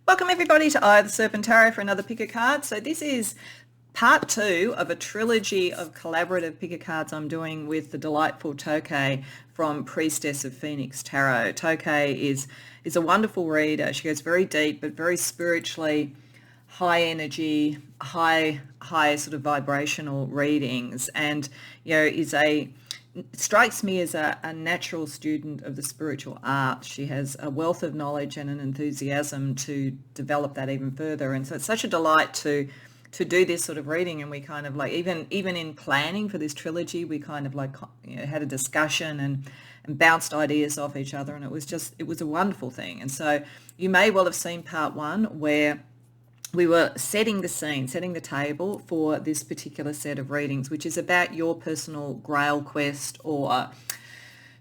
Welcome everybody to Eye of the Serpent Tarot for another pick a card. So this is part 2 of a trilogy of collaborative pick a cards I'm doing with the delightful Toke from Priestess of Phoenix Tarot. Toke is a wonderful reader. She goes very deep but very spiritually high energy, high sort of vibrational readings, and strikes me as a natural student of the spiritual art. She has a wealth of knowledge and an enthusiasm to develop that even further. And so it's such a delight to do this sort of reading. And we kind of like, even in planning for this trilogy, we kind of like, had a discussion and bounced ideas off each other. And it was a wonderful thing. And so you may well have seen part 1 where we were setting the scene, setting the table for this particular set of readings, which is about your personal Grail Quest or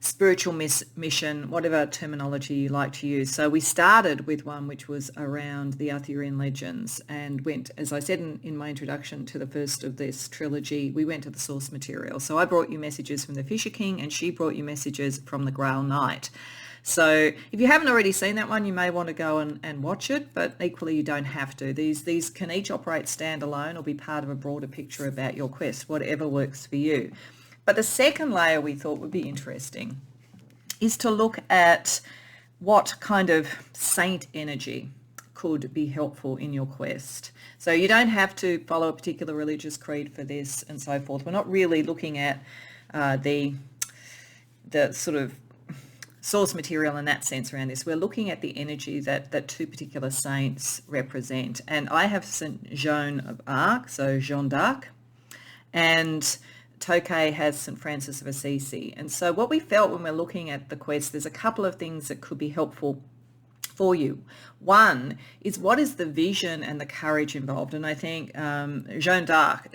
spiritual mission, whatever terminology you like to use. So we started with one which was around the Arthurian legends and went, as I said in my introduction to the first of this trilogy, we went to the source material. So I brought you messages from the Fisher King and she brought you messages from the Grail Knight. So if you haven't already seen that one, you may want to go and watch it, but equally you don't have to. These can each operate standalone or be part of a broader picture about your quest, whatever works for you. But the second layer we thought would be interesting is to look at what kind of saint energy could be helpful in your quest. So you don't have to follow a particular religious creed for this and so forth. We're not really looking at the sort of source material in that sense around this. We're looking at the energy that two particular saints represent. And I have Saint Joan of Arc, so Jeanne d'Arc, and Toke has Saint Francis of Assisi. And so what we felt when we're looking at the quest, there's a couple of things that could be helpful for you. One is, what is the vision and the courage involved? And I think Jeanne d'Arc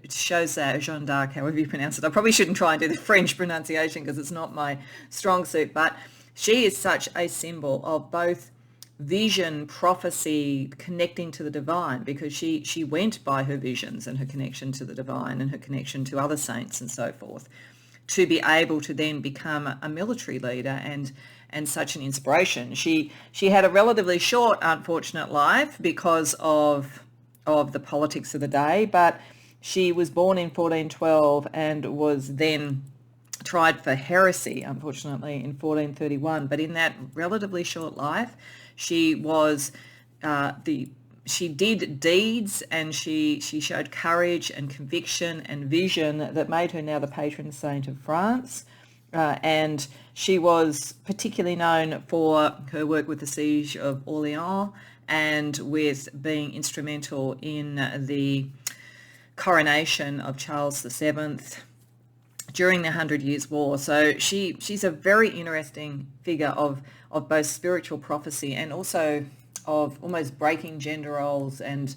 shows that, Jeanne d'Arc, however you pronounce it. I probably shouldn't try and do the French pronunciation because it's not my strong suit, but she is such a symbol of both vision, prophecy, connecting to the divine, because she went by her visions and her connection to the divine and her connection to other saints and so forth, to be able to then become a military leader and such an inspiration. She had a relatively short, unfortunate life because of the politics of the day, but she was born in 1412 and was then tried for heresy, unfortunately, in 1431. But in that relatively short life, she was she did deeds and she showed courage and conviction and vision that made her now the patron saint of France. And she was particularly known for her work with the siege of Orleans and with being instrumental in the coronation of Charles VII during the 100 Years' War. So she's a very interesting figure of both spiritual prophecy and also of almost breaking gender roles and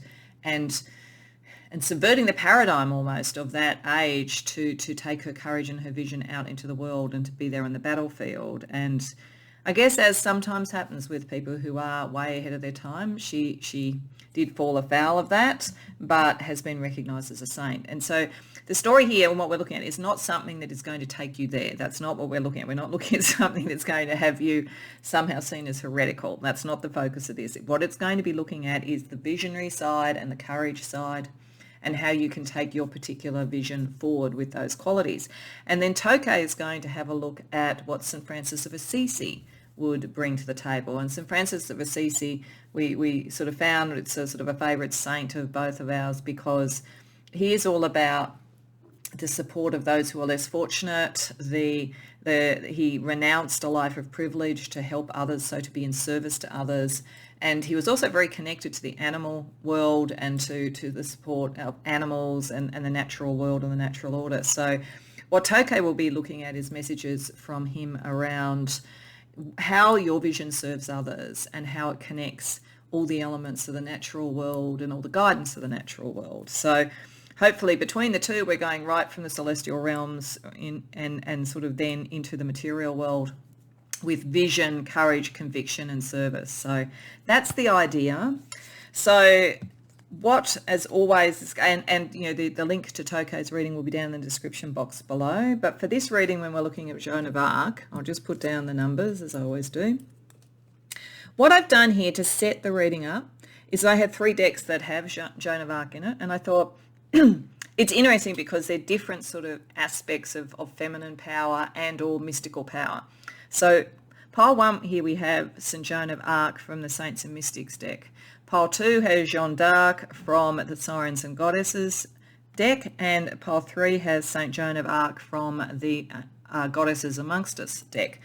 subverting the paradigm almost of that age to take her courage and her vision out into the world and to be there on the battlefield. And I guess, as sometimes happens with people who are way ahead of their time, she did fall afoul of that, but has been recognised as a saint. And so the story here and what we're looking at is not something that is going to take you there. That's not what we're looking at. We're not looking at something that's going to have you somehow seen as heretical. That's not the focus of this. What it's going to be looking at is the visionary side and the courage side, and how you can take your particular vision forward with those qualities. And then Toke is going to have a look at what Saint Francis of Assisi would bring to the table. And Saint Francis of Assisi, we sort of found it's a sort of a favourite saint of both of ours, because he is all about the support of those who are less fortunate. He renounced a life of privilege to help others, so to be in service to others. And he was also very connected to the animal world and to the support of animals and the natural world and the natural order. So what Toke will be looking at is messages from him around how your vision serves others and how it connects all the elements of the natural world and all the guidance of the natural world. So hopefully between the two, we're going right from the celestial realms and sort of then into the material world with vision, courage, conviction and service. So that's the idea. So what, as always, is, and you know, the link to Toke's reading will be down in the description box below. But for this reading, when we're looking at Joan of Arc, I'll just put down the numbers as I always do. What I've done here to set the reading up is I had 3 decks that have Joan of Arc in it, and I thought it's interesting because they're different sort of aspects of feminine power and or mystical power. So pile 1 here we have Saint Joan of Arc from the Saints and Mystics deck. Pile 2 has Jeanne d'Arc from the Sirens and Goddesses deck, and pile 3 has Saint Joan of Arc from the Goddesses Amongst Us deck.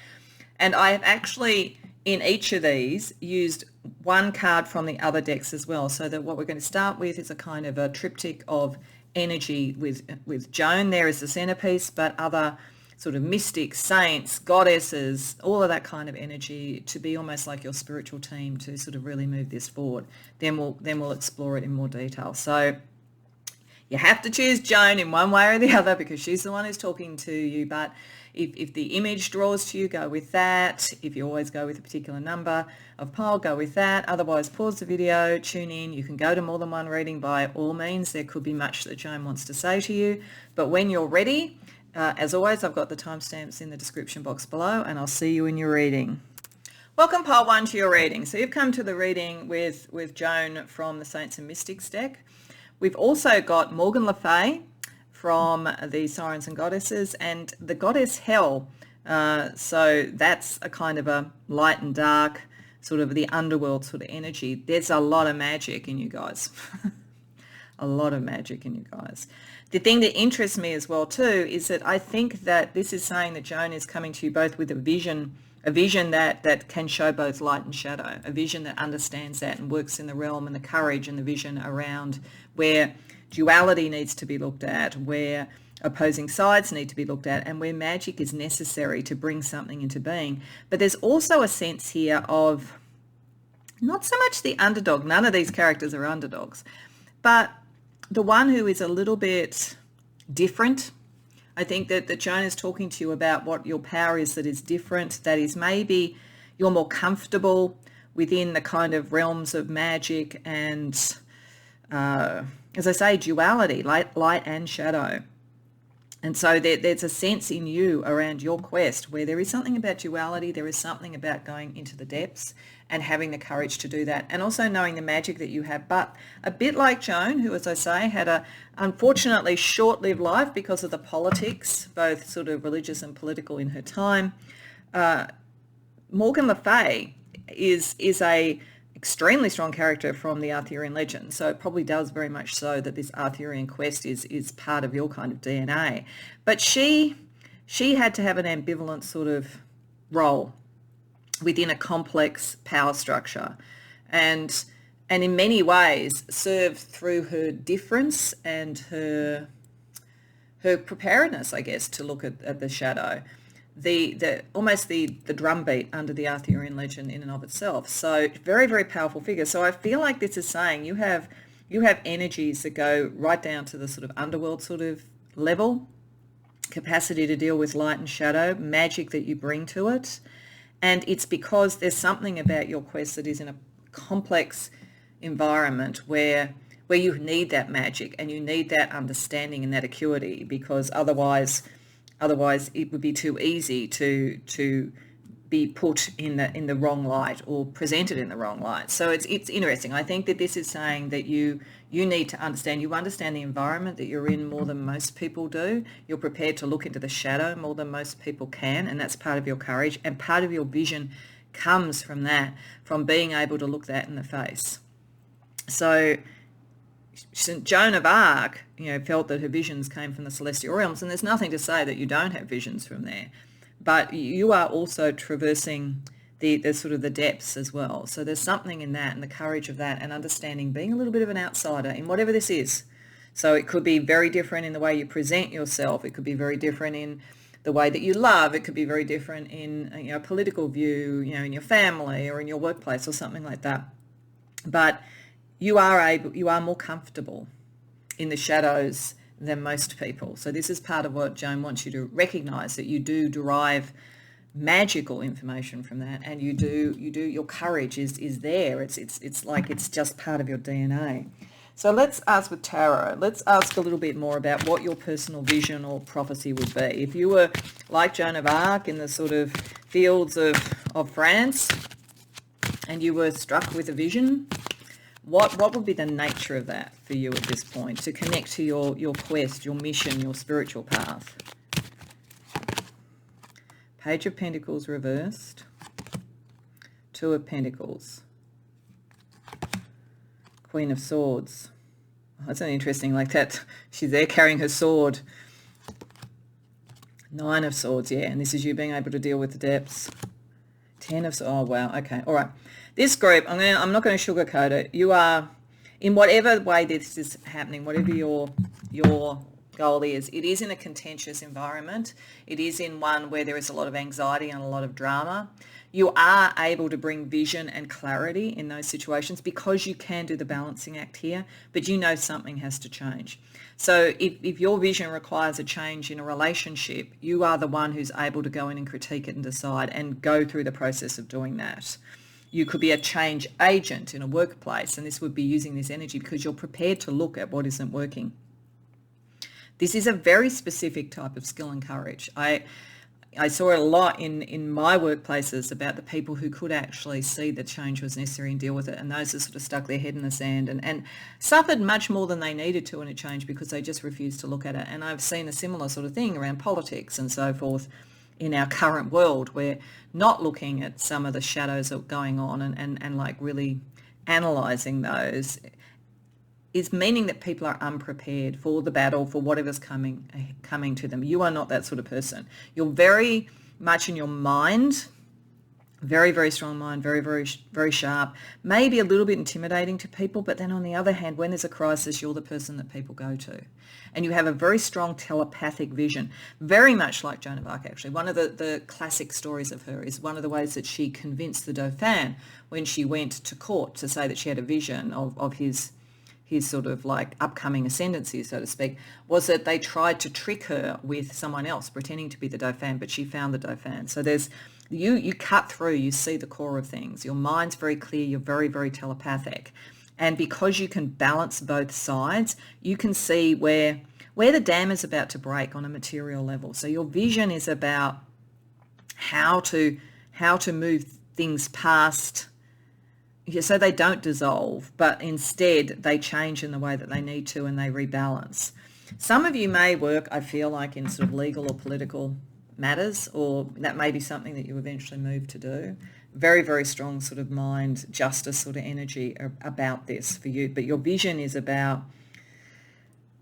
And I have actually, in each of these, used 1 card from the other decks as well, so that what we're going to start with is a kind of a triptych of energy with Joan there as the centerpiece, but other sort of mystics, saints, goddesses, all of that kind of energy to be almost like your spiritual team to sort of really move this forward. Then we'll explore it in more detail. So you have to choose Joan in one way or the other because she's the one who's talking to you, but if the image draws to you, go with that. If you always go with a particular number of pile, go with that. Otherwise, pause the video, tune in. You can go to more than one reading by all means. There could be much that Joan wants to say to you. But when you're ready, as always, I've got the timestamps in the description box below, and I'll see you in your reading. Welcome, pile 1, to your reading. So you've come to the reading with Joan from the Saints and Mystics deck. We've also got Morgan Le Fay from the Sirens and Goddesses, and the goddess Hel. So that's a kind of a light and dark, sort of the underworld sort of energy. There's a lot of magic in you guys. A lot of magic in you guys. The thing that interests me as well too is that I think that this is saying that Joan is coming to you both with a vision that can show both light and shadow, a vision that understands that and works in the realm and the courage and the vision around where duality needs to be looked at, where opposing sides need to be looked at, and where magic is necessary to bring something into being. But there's also a sense here of not so much the underdog, none of these characters are underdogs, but the one who is a little bit different. I think that Joan is talking to you about what your power is that is different, that is maybe you're more comfortable within the kind of realms of magic and, as I say, duality, light and shadow. And so there's a sense in you around your quest where there is something about duality, there is something about going into the depths and having the courage to do that, and also knowing the magic that you have. But a bit like Joan, who, as I say, had a unfortunately short-lived life because of the politics, both sort of religious and political in her time, Morgan Le Fay is a extremely strong character from the Arthurian legend. So it probably does very much so that this Arthurian quest is part of your kind of DNA. But she had to have an ambivalent sort of role within a complex power structure, and in many ways served through her difference and her preparedness, I guess, to look at the shadow. Almost the drumbeat under the Arthurian legend in and of itself. So very, very powerful figure. So I feel like this is saying you have energies that go right down to the sort of underworld sort of level, capacity to deal with light and shadow, magic that you bring to it. And it's because there's something about your quest that is in a complex environment where you need that magic and you need that understanding and that acuity, because otherwise it would be too easy to be put in the wrong light or presented in the wrong light. So it's interesting. I think that this is saying that you need to understand the environment that you're in more than most people do. You're prepared to look into the shadow more than most people can, and that's part of your courage, and part of your vision comes from that, from being able to look that in the face. So Saint Joan of Arc, felt that her visions came from the celestial realms, and there's nothing to say that you don't have visions from there, but you are also traversing the sort of the depths as well. So there's something in that, and the courage of that, and understanding being a little bit of an outsider in whatever this is. So it could be very different in the way you present yourself. It could be very different in the way that you love. It could be very different in a political view, in your family or in your workplace or something like that. But you are more comfortable in the shadows than most people. So this is part of what Joan wants you to recognize, that you do derive magical information from that, and you do your courage is there. It's like it's just part of your DNA. So let's ask with tarot. Let's ask a little bit more about what your personal vision or prophecy would be. If you were like Joan of Arc in the sort of fields of France, and you were struck with a vision, what would be the nature of that for you at this point, to connect to your quest, your mission, your spiritual path? Page of Pentacles reversed, Two of Pentacles, Queen of Swords. Oh, that's an interesting, like that. She's there carrying her sword. Nine of Swords, yeah, and this is you being able to deal with the depths. 10 of Swords, oh wow, okay, all right. This group, I'm not going to sugarcoat it. You are, in whatever way this is happening, whatever your goal is, it is in a contentious environment. It is in one where there is a lot of anxiety and a lot of drama. You are able to bring vision and clarity in those situations because you can do the balancing act here, but you know something has to change. So if your vision requires a change in a relationship, you are the one who's able to go in and critique it and decide and go through the process of doing that. You could be a change agent in a workplace, and this would be using this energy because you're prepared to look at what isn't working. This is a very specific type of skill and courage. I saw it a lot in my workplaces about the people who could actually see that change was necessary and deal with it, and those that sort of stuck their head in the sand and suffered much more than they needed to in a change because they just refused to look at it. And I've seen a similar sort of thing around politics and so forth in our current world. We're not looking at some of the shadows that are going on and like really analysing those, is meaning that people are unprepared for the battle, for whatever's coming to them. You are not that sort of person. You're very much in your mind, very, very strong mind, very, very, very sharp, maybe a little bit intimidating to people, but then on the other hand, when there's a crisis, you're the person that people go to. And you have a very strong telepathic vision, very much like Joan of Arc, actually. One of the classic stories of her is one of the ways that she convinced the Dauphin when she went to court to say that she had a vision of his sort of like upcoming ascendancy, so to speak, was that they tried to trick her with someone else pretending to be the Dauphin, but she found the Dauphin. So there's, you cut through, you see the core of things. Your mind's very clear, you're very, very telepathic. And because you can balance both sides, you can see where the dam is about to break on a material level. So your vision is about how to move things past, so they don't dissolve, but instead they change in the way that they need to and they rebalance. Some of you may work, I feel like, in sort of legal or political matters, or that may be something that you eventually move to do. Very, very strong sort of mind, justice sort of energy about this for you. But your vision is about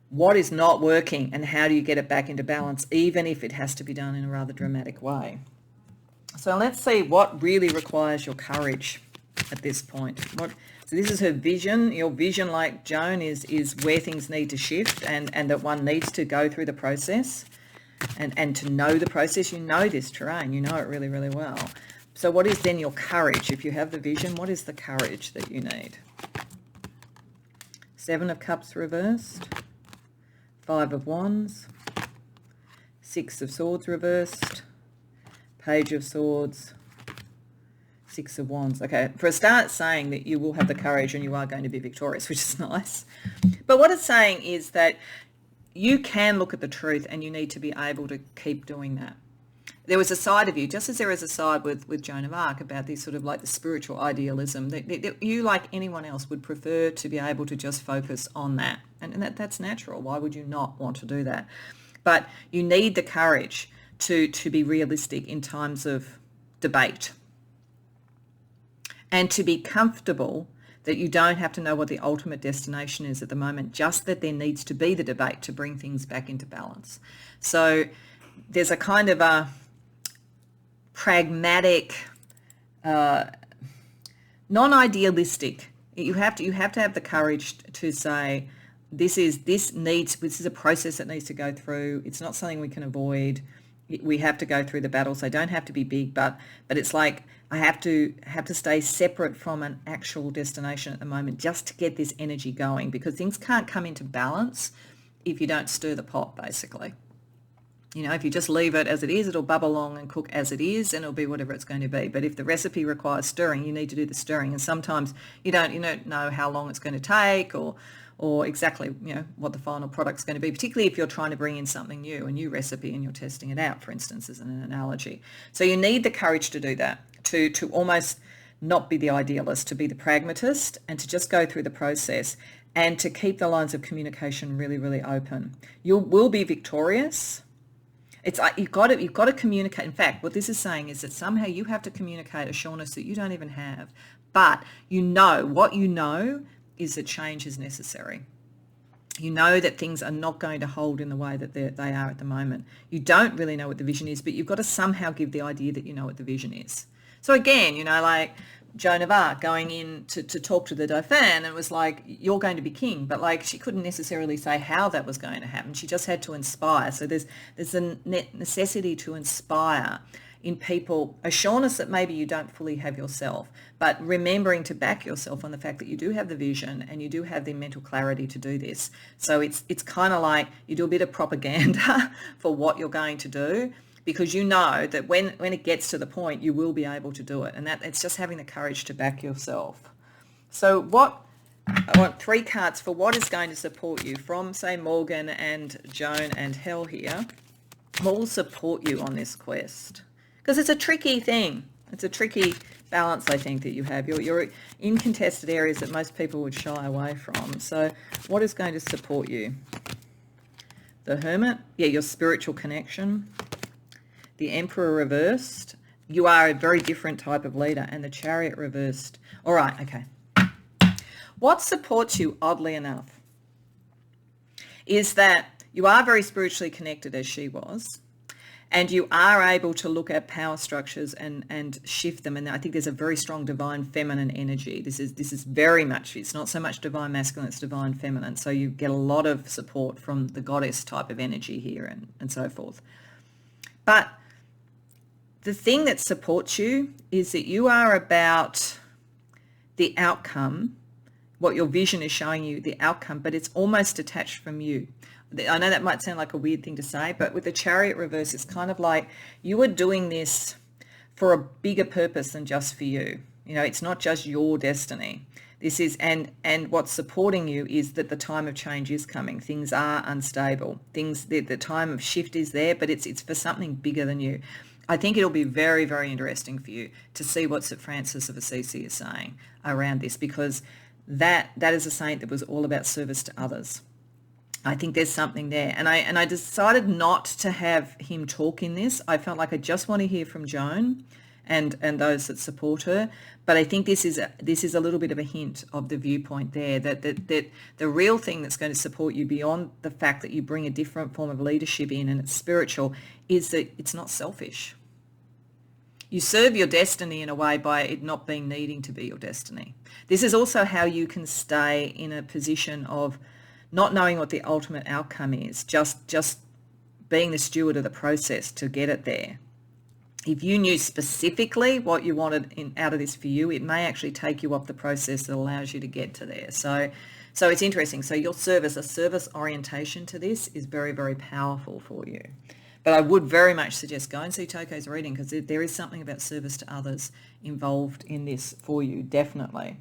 what is not working and how do you get it back into balance, even if it has to be done in a rather dramatic way. So let's see what really requires your courage at this point. So this is her vision. Your vision, like Joan, is where things need to shift and that one needs to go through the process and to know the process. You know this terrain. You know it really, really well. So what is then your courage? If you have the vision, what is the courage that you need? Seven of Cups reversed. Five of Wands. Six of Swords reversed. Page of Swords. Six of Wands. Okay, for a start, saying that you will have the courage and you are going to be victorious, which is nice. But what it's saying is that you can look at the truth and you need to be able to keep doing that. There was a side of you, just as there is a side with Joan of Arc about this sort of like the spiritual idealism, that you, like anyone else, would prefer to be able to just focus on that. And that's natural. Why would you not want to do that? But you need the courage to be realistic in times of debate and to be comfortable that you don't have to know what the ultimate destination is at the moment, just that there needs to be the debate to bring things back into balance. So there's a kind of a pragmatic, non-idealistic. You have to have the courage to say, this is a process that needs to go through. It's not something we can avoid. We have to go through the battles. They don't have to be big, but it's like I have to stay separate from an actual destination at the moment just to get this energy going, because things can't come into balance if you don't stir the pot, basically. You know, if you just leave it as it is, it'll bubble along and cook as it is, and it'll be whatever it's going to be. But if the recipe requires stirring, you need to do the stirring. And sometimes you don't know how long it's going to take or exactly, what the final product's going to be, particularly if you're trying to bring in something new, a new recipe, and you're testing it out, for instance, as an analogy. So you need the courage to do that, to almost not be the idealist, to be the pragmatist, and to just go through the process and to keep the lines of communication really, really open. You will be victorious. It's like you've got to communicate. In fact, what this is saying is that somehow you have to communicate a sureness that you don't even have. But what you know is that change is necessary. You know that things are not going to hold in the way that they are at the moment. You don't really know what the vision is, but you've got to somehow give the idea that you know what the vision is. So again, like Joan of Arc going in to talk to the Dauphin, and it was like, you're going to be king, but like she couldn't necessarily say how that was going to happen. She just had to inspire. So there's a necessity to inspire in people a sureness that maybe you don't fully have yourself, but remembering to back yourself on the fact that you do have the vision and you do have the mental clarity to do this. So it's kind of like you do a bit of propaganda for what you're going to do, because you know that when it gets to the point, you will be able to do it. And that it's just having the courage to back yourself. So I want 3 cards for what is going to support you from, say, Morgan and Joan and Hell here. What will support you on this quest? Because it's a tricky thing. It's a tricky balance, I think, that you have. You're in contested areas that most people would shy away from. So what is going to support you? The Hermit. Yeah, your spiritual connection. The Emperor reversed. You are a very different type of leader. And the Chariot reversed. All right, okay. What supports you, oddly enough, is that you are very spiritually connected, as she was, and you are able to look at power structures and shift them. And I think there's a very strong divine feminine energy. This is very much, it's not so much divine masculine, it's divine feminine. So you get a lot of support from the goddess type of energy here and so forth. But the thing that supports you is that you are about the outcome, what your vision is showing you, the outcome, but it's almost detached from you. I know that might sound like a weird thing to say, but with the Chariot reverse, it's kind of like you are doing this for a bigger purpose than just for you. It's not just your destiny. This is, and what's supporting you is that the time of change is coming. Things are unstable. The time of shift is there, but it's for something bigger than you. I think it'll be very, very interesting for you to see what Saint Francis of Assisi is saying around this, because that is a saint that was all about service to others. I think there's something there. And I decided not to have him talk in this. I felt like I just want to hear from Joan and those that support her. But I think this is a little bit of a hint of the viewpoint there, that the real thing that's going to support you beyond the fact that you bring a different form of leadership in and it's spiritual is that it's not selfish. You serve your destiny in a way by it not being needing to be your destiny. This is also how you can stay in a position of not knowing what the ultimate outcome is, just being the steward of the process to get it there. If you knew specifically what you wanted out of this for you, it may actually take you off the process that allows you to get to there. So it's interesting. So your a service orientation to this is very, very powerful for you. But I would very much suggest go and see Toke's reading, because there is something about service to others involved in this for you, definitely.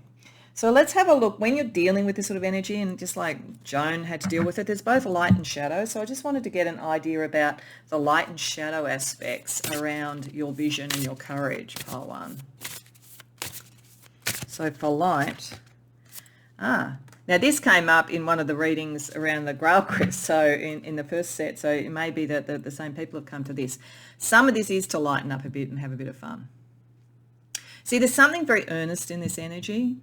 So let's have a look. When you're dealing with this sort of energy, and just like Joan had to deal with it, there's both light and shadow. So I just wanted to get an idea about the light and shadow aspects around your vision and your courage, pile 1. So for light, now this came up in one of the readings around the Grail Quest, so in the first set, so it may be that the same people have come to this. Some of this is to lighten up a bit and have a bit of fun. See, there's something very earnest in this energy.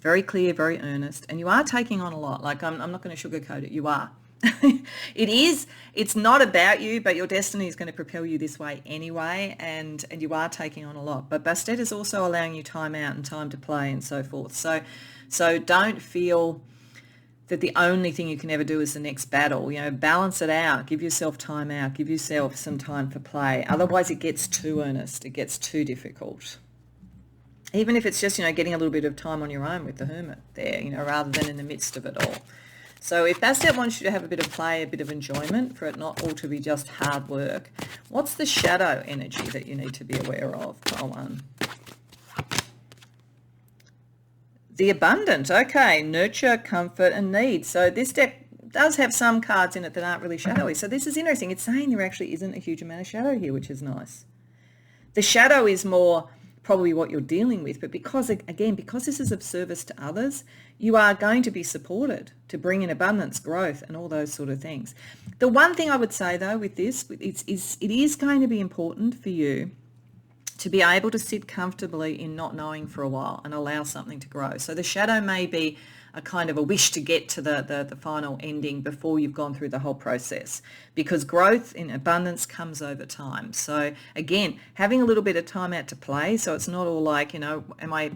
Very clear, very earnest, and you are taking on a lot. Like I'm not going to sugarcoat it. You are. It's not about you, but your destiny is going to propel you this way anyway, and you are taking on a lot. But Bastet is also allowing you time out and time to play and so forth. So don't feel that the only thing you can ever do is the next battle. Balance it out. Give yourself time out. Give yourself some time for play. Otherwise, it gets too earnest. It gets too difficult. Even if it's just, getting a little bit of time on your own with the Hermit there, rather than in the midst of it all. So if Bastet wants you to have a bit of play, a bit of enjoyment, for it not all to be just hard work, what's the shadow energy that you need to be aware of, pile 1? The Abundant, okay, nurture, comfort and need. So this deck does have some cards in it that aren't really shadowy. So this is interesting. It's saying there actually isn't a huge amount of shadow here, which is nice. The shadow is more probably what you're dealing with, but because, again, because this is of service to others, you are going to be supported to bring in abundance, growth, and all those sort of things. The one thing I would say, though, with this is it is going to be important for you to be able to sit comfortably in not knowing for a while and allow something to grow. So the shadow may be a kind of a wish to get to the final ending before you've gone through the whole process, because growth in abundance comes over time. So again, having a little bit of time out to play, so it's not all like, am I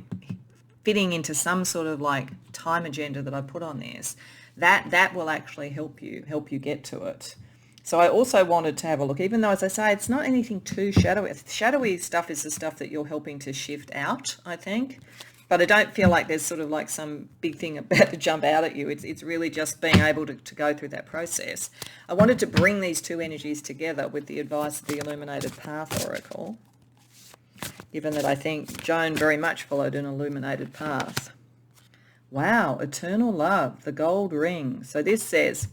fitting into some sort of like time agenda that I put on this, that will actually help you get to it. So I also wanted to have a look, even though, as I say, it's not anything too shadowy. Shadowy stuff is the stuff that you're helping to shift out, I think. But I don't feel like there's sort of like some big thing about to jump out at you. It's really just being able to go through that process. I wanted to bring these two energies together with the advice of the Illuminated Path Oracle, given that I think Joan very much followed an illuminated path. Wow, eternal love, the gold ring. So this says,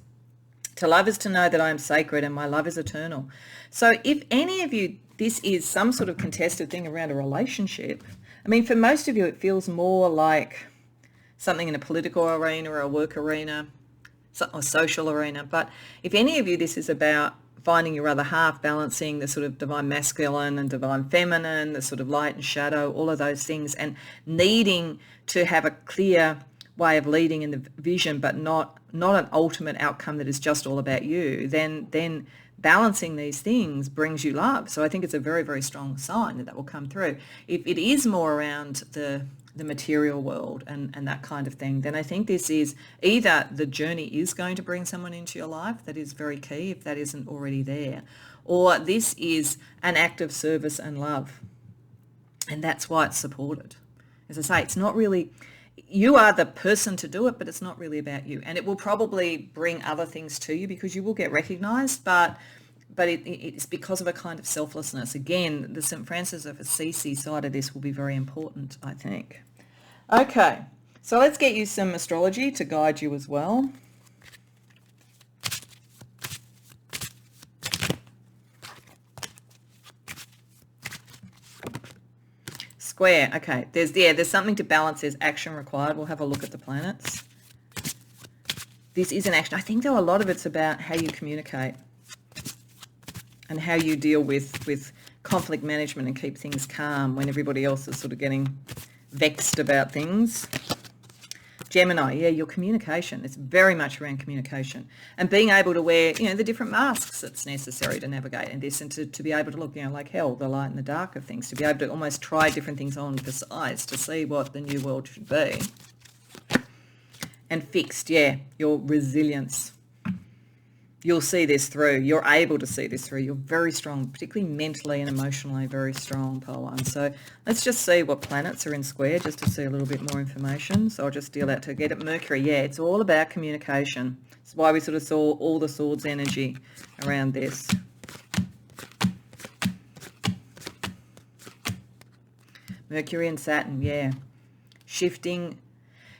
to love is to know that I am sacred and my love is eternal. So if any of you, this is some sort of contested thing around a relationship, I mean, for most of you, it feels more like something in a political arena or a work arena, or social arena. But if any of you, this is about finding your other half, balancing the sort of divine masculine and divine feminine, the sort of light and shadow, all of those things, and needing to have a clear way of leading in the vision, but not an ultimate outcome that is just all about you, then balancing these things brings you love. So I think it's a very, very strong sign that will come through. If it is more around the material world and that kind of thing, then I think this is either the journey is going to bring someone into your life that is very key, if that isn't already there, or this is an act of service and love. And that's why it's supported. As I say, it's not really, you are the person to do it, but it's not really about you. And it will probably bring other things to you because you will get recognized, but it's because of a kind of selflessness. Again, the Saint Francis of Assisi side of this will be very important, I think. Okay, so let's get you some astrology to guide you as well. Square, okay. There's something to balance. There's action required. We'll have a look at the planets. This is an action. I think, though, a lot of it's about how you communicate and how you deal with conflict management and keep things calm when everybody else is sort of getting vexed about things. Gemini, yeah, your communication. It's very much around communication and being able to wear, the different masks that's necessary to navigate in this, and to be able to look, like hell, the light and the dark of things, to be able to almost try different things on for size to see what the new world should be. And fixed, yeah, your resilience. You'll see this through. You're able to see this through. You're very strong, particularly mentally and emotionally very strong, Pole 1. So let's just see what planets are in square, just to see a little bit more information. So I'll just deal out to get it. Mercury, yeah, it's all about communication. That's why we sort of saw all the swords energy around this. Mercury and Saturn, yeah. Shifting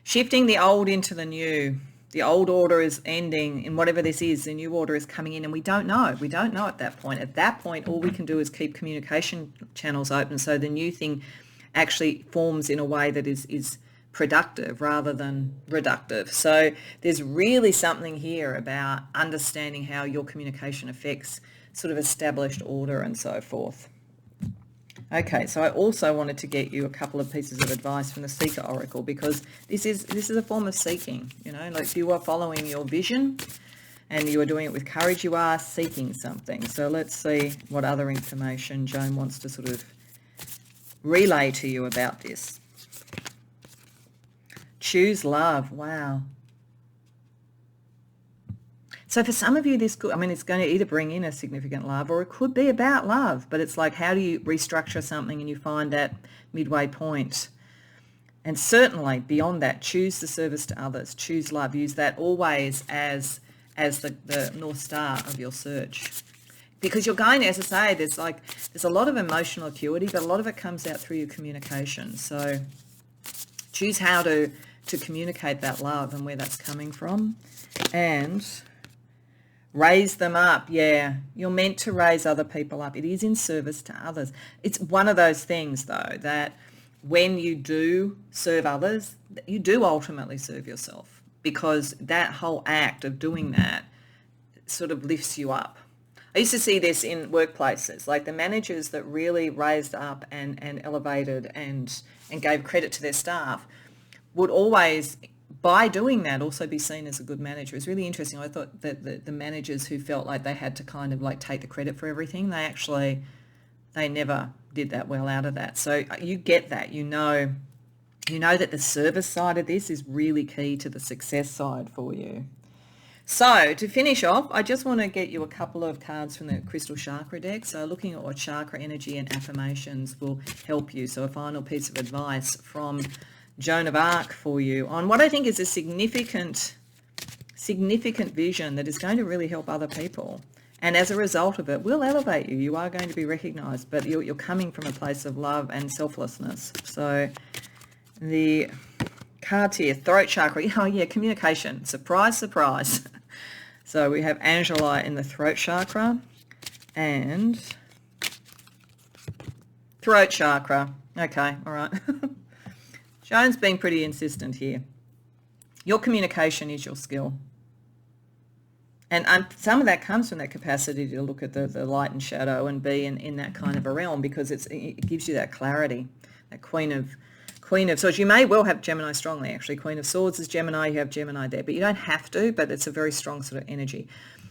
the old into the new. The old order is ending, and whatever this is, the new order is coming in, and we don't know. We don't know at that point. At that point, all we can do is keep communication channels open so the new thing actually forms in a way that is productive rather than reductive. So there's really something here about understanding how your communication affects sort of established order and so forth. Okay, so I also wanted to get you a couple of pieces of advice from the Seeker Oracle, because this is a form of seeking, like if you are following your vision and you are doing it with courage, you are seeking something. So let's see what other information Joan wants to sort of relay to you about this. Choose love, wow. So for some of you, this could, it's going to either bring in a significant love or it could be about love, but it's like, how do you restructure something and you find that midway point? And certainly beyond that, choose the service to others, choose love, use that always as the North Star of your search. Because you're going to, as I say, there's a lot of emotional acuity, but a lot of it comes out through your communication. So choose how to communicate that love and where that's coming from. And Raise them up. Yeah. You're meant to raise other people up. It is in service to others. It's one of those things, though, that when you do serve others, you do ultimately serve yourself, because that whole act of doing that sort of lifts you up. I used to see this in workplaces, like the managers that really raised up and elevated and gave credit to their staff would always, by doing that, also be seen as a good manager. It's really interesting. I thought that the managers who felt like they had to kind of like take the credit for everything, they never did that well out of that. So you get that, you know that the service side of this is really key to the success side for you. So to finish off, I just want to get you a couple of cards from the Crystal Chakra deck. So looking at what chakra energy and affirmations will help you. So a final piece of advice from Joan of Arc for you on what I think is a significant vision that is going to really help other people. And as a result of it, will elevate you. You are going to be recognized, but you're coming from a place of love and selflessness. So the cards here, throat chakra. Oh yeah, communication. Surprise, surprise. So we have Angelite in the throat chakra and throat chakra. Okay, all right. Joan's been pretty insistent here. Your communication is your skill. And some of that comes from that capacity to look at the light and shadow and be in that kind of a realm, because it gives you that clarity, that Queen of Swords. You may well have Gemini strongly, actually. Queen of Swords is Gemini, you have Gemini there, but you don't have to, but it's a very strong sort of energy.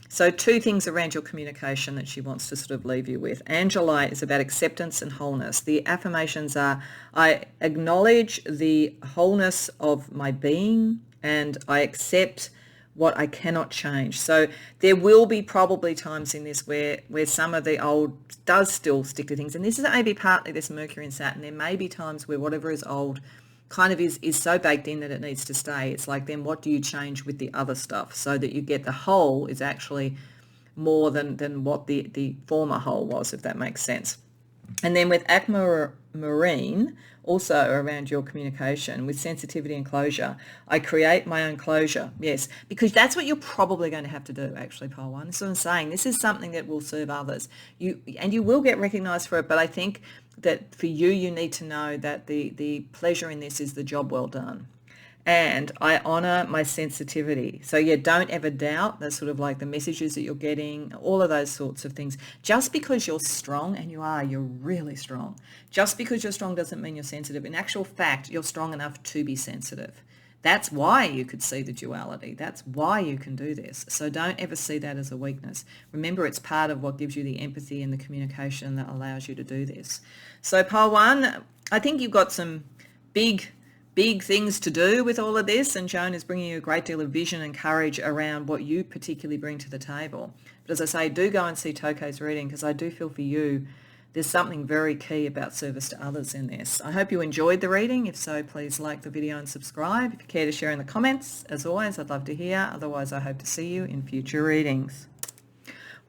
So two things around your communication that she wants to sort of leave you with. Angelite is about acceptance and wholeness. The affirmations are, I acknowledge the wholeness of my being and I accept what I cannot change. So there will be probably times in this where some of the old does still stick to things. And this is maybe partly this Mercury and Saturn. There may be times where whatever is old kind of is so baked in that it needs to stay. It's like, then what do you change with the other stuff so that you get the whole is actually more than what the former whole was, if that makes sense. And then with Aquamarine, also around your communication, with sensitivity and closure, I create my own closure. Yes, because that's what you're probably going to have to do, actually, Pole 1. This is what I'm saying. This is something that will serve others. You will get recognised for it, but I think that for you, you need to know that the pleasure in this is the job well done. And I honour my sensitivity. So yeah, don't ever doubt the sort of like the messages that you're getting, all of those sorts of things. Just because you're strong, and you're really strong. Just because you're strong doesn't mean you're sensitive. In actual fact, you're strong enough to be sensitive. That's why you could see the duality. That's why you can do this. So don't ever see that as a weakness. Remember, it's part of what gives you the empathy and the communication that allows you to do this. So Pole 1, I think you've got some big things to do with all of this, and Joan is bringing you a great deal of vision and courage around what you particularly bring to the table. But as I say, do go and see Toke's reading, because I do feel for you there's something very key about service to others in this. I hope you enjoyed the reading. If so, please like the video and subscribe. If you care to share in the comments, as always, I'd love to hear. Otherwise, I hope to see you in future readings.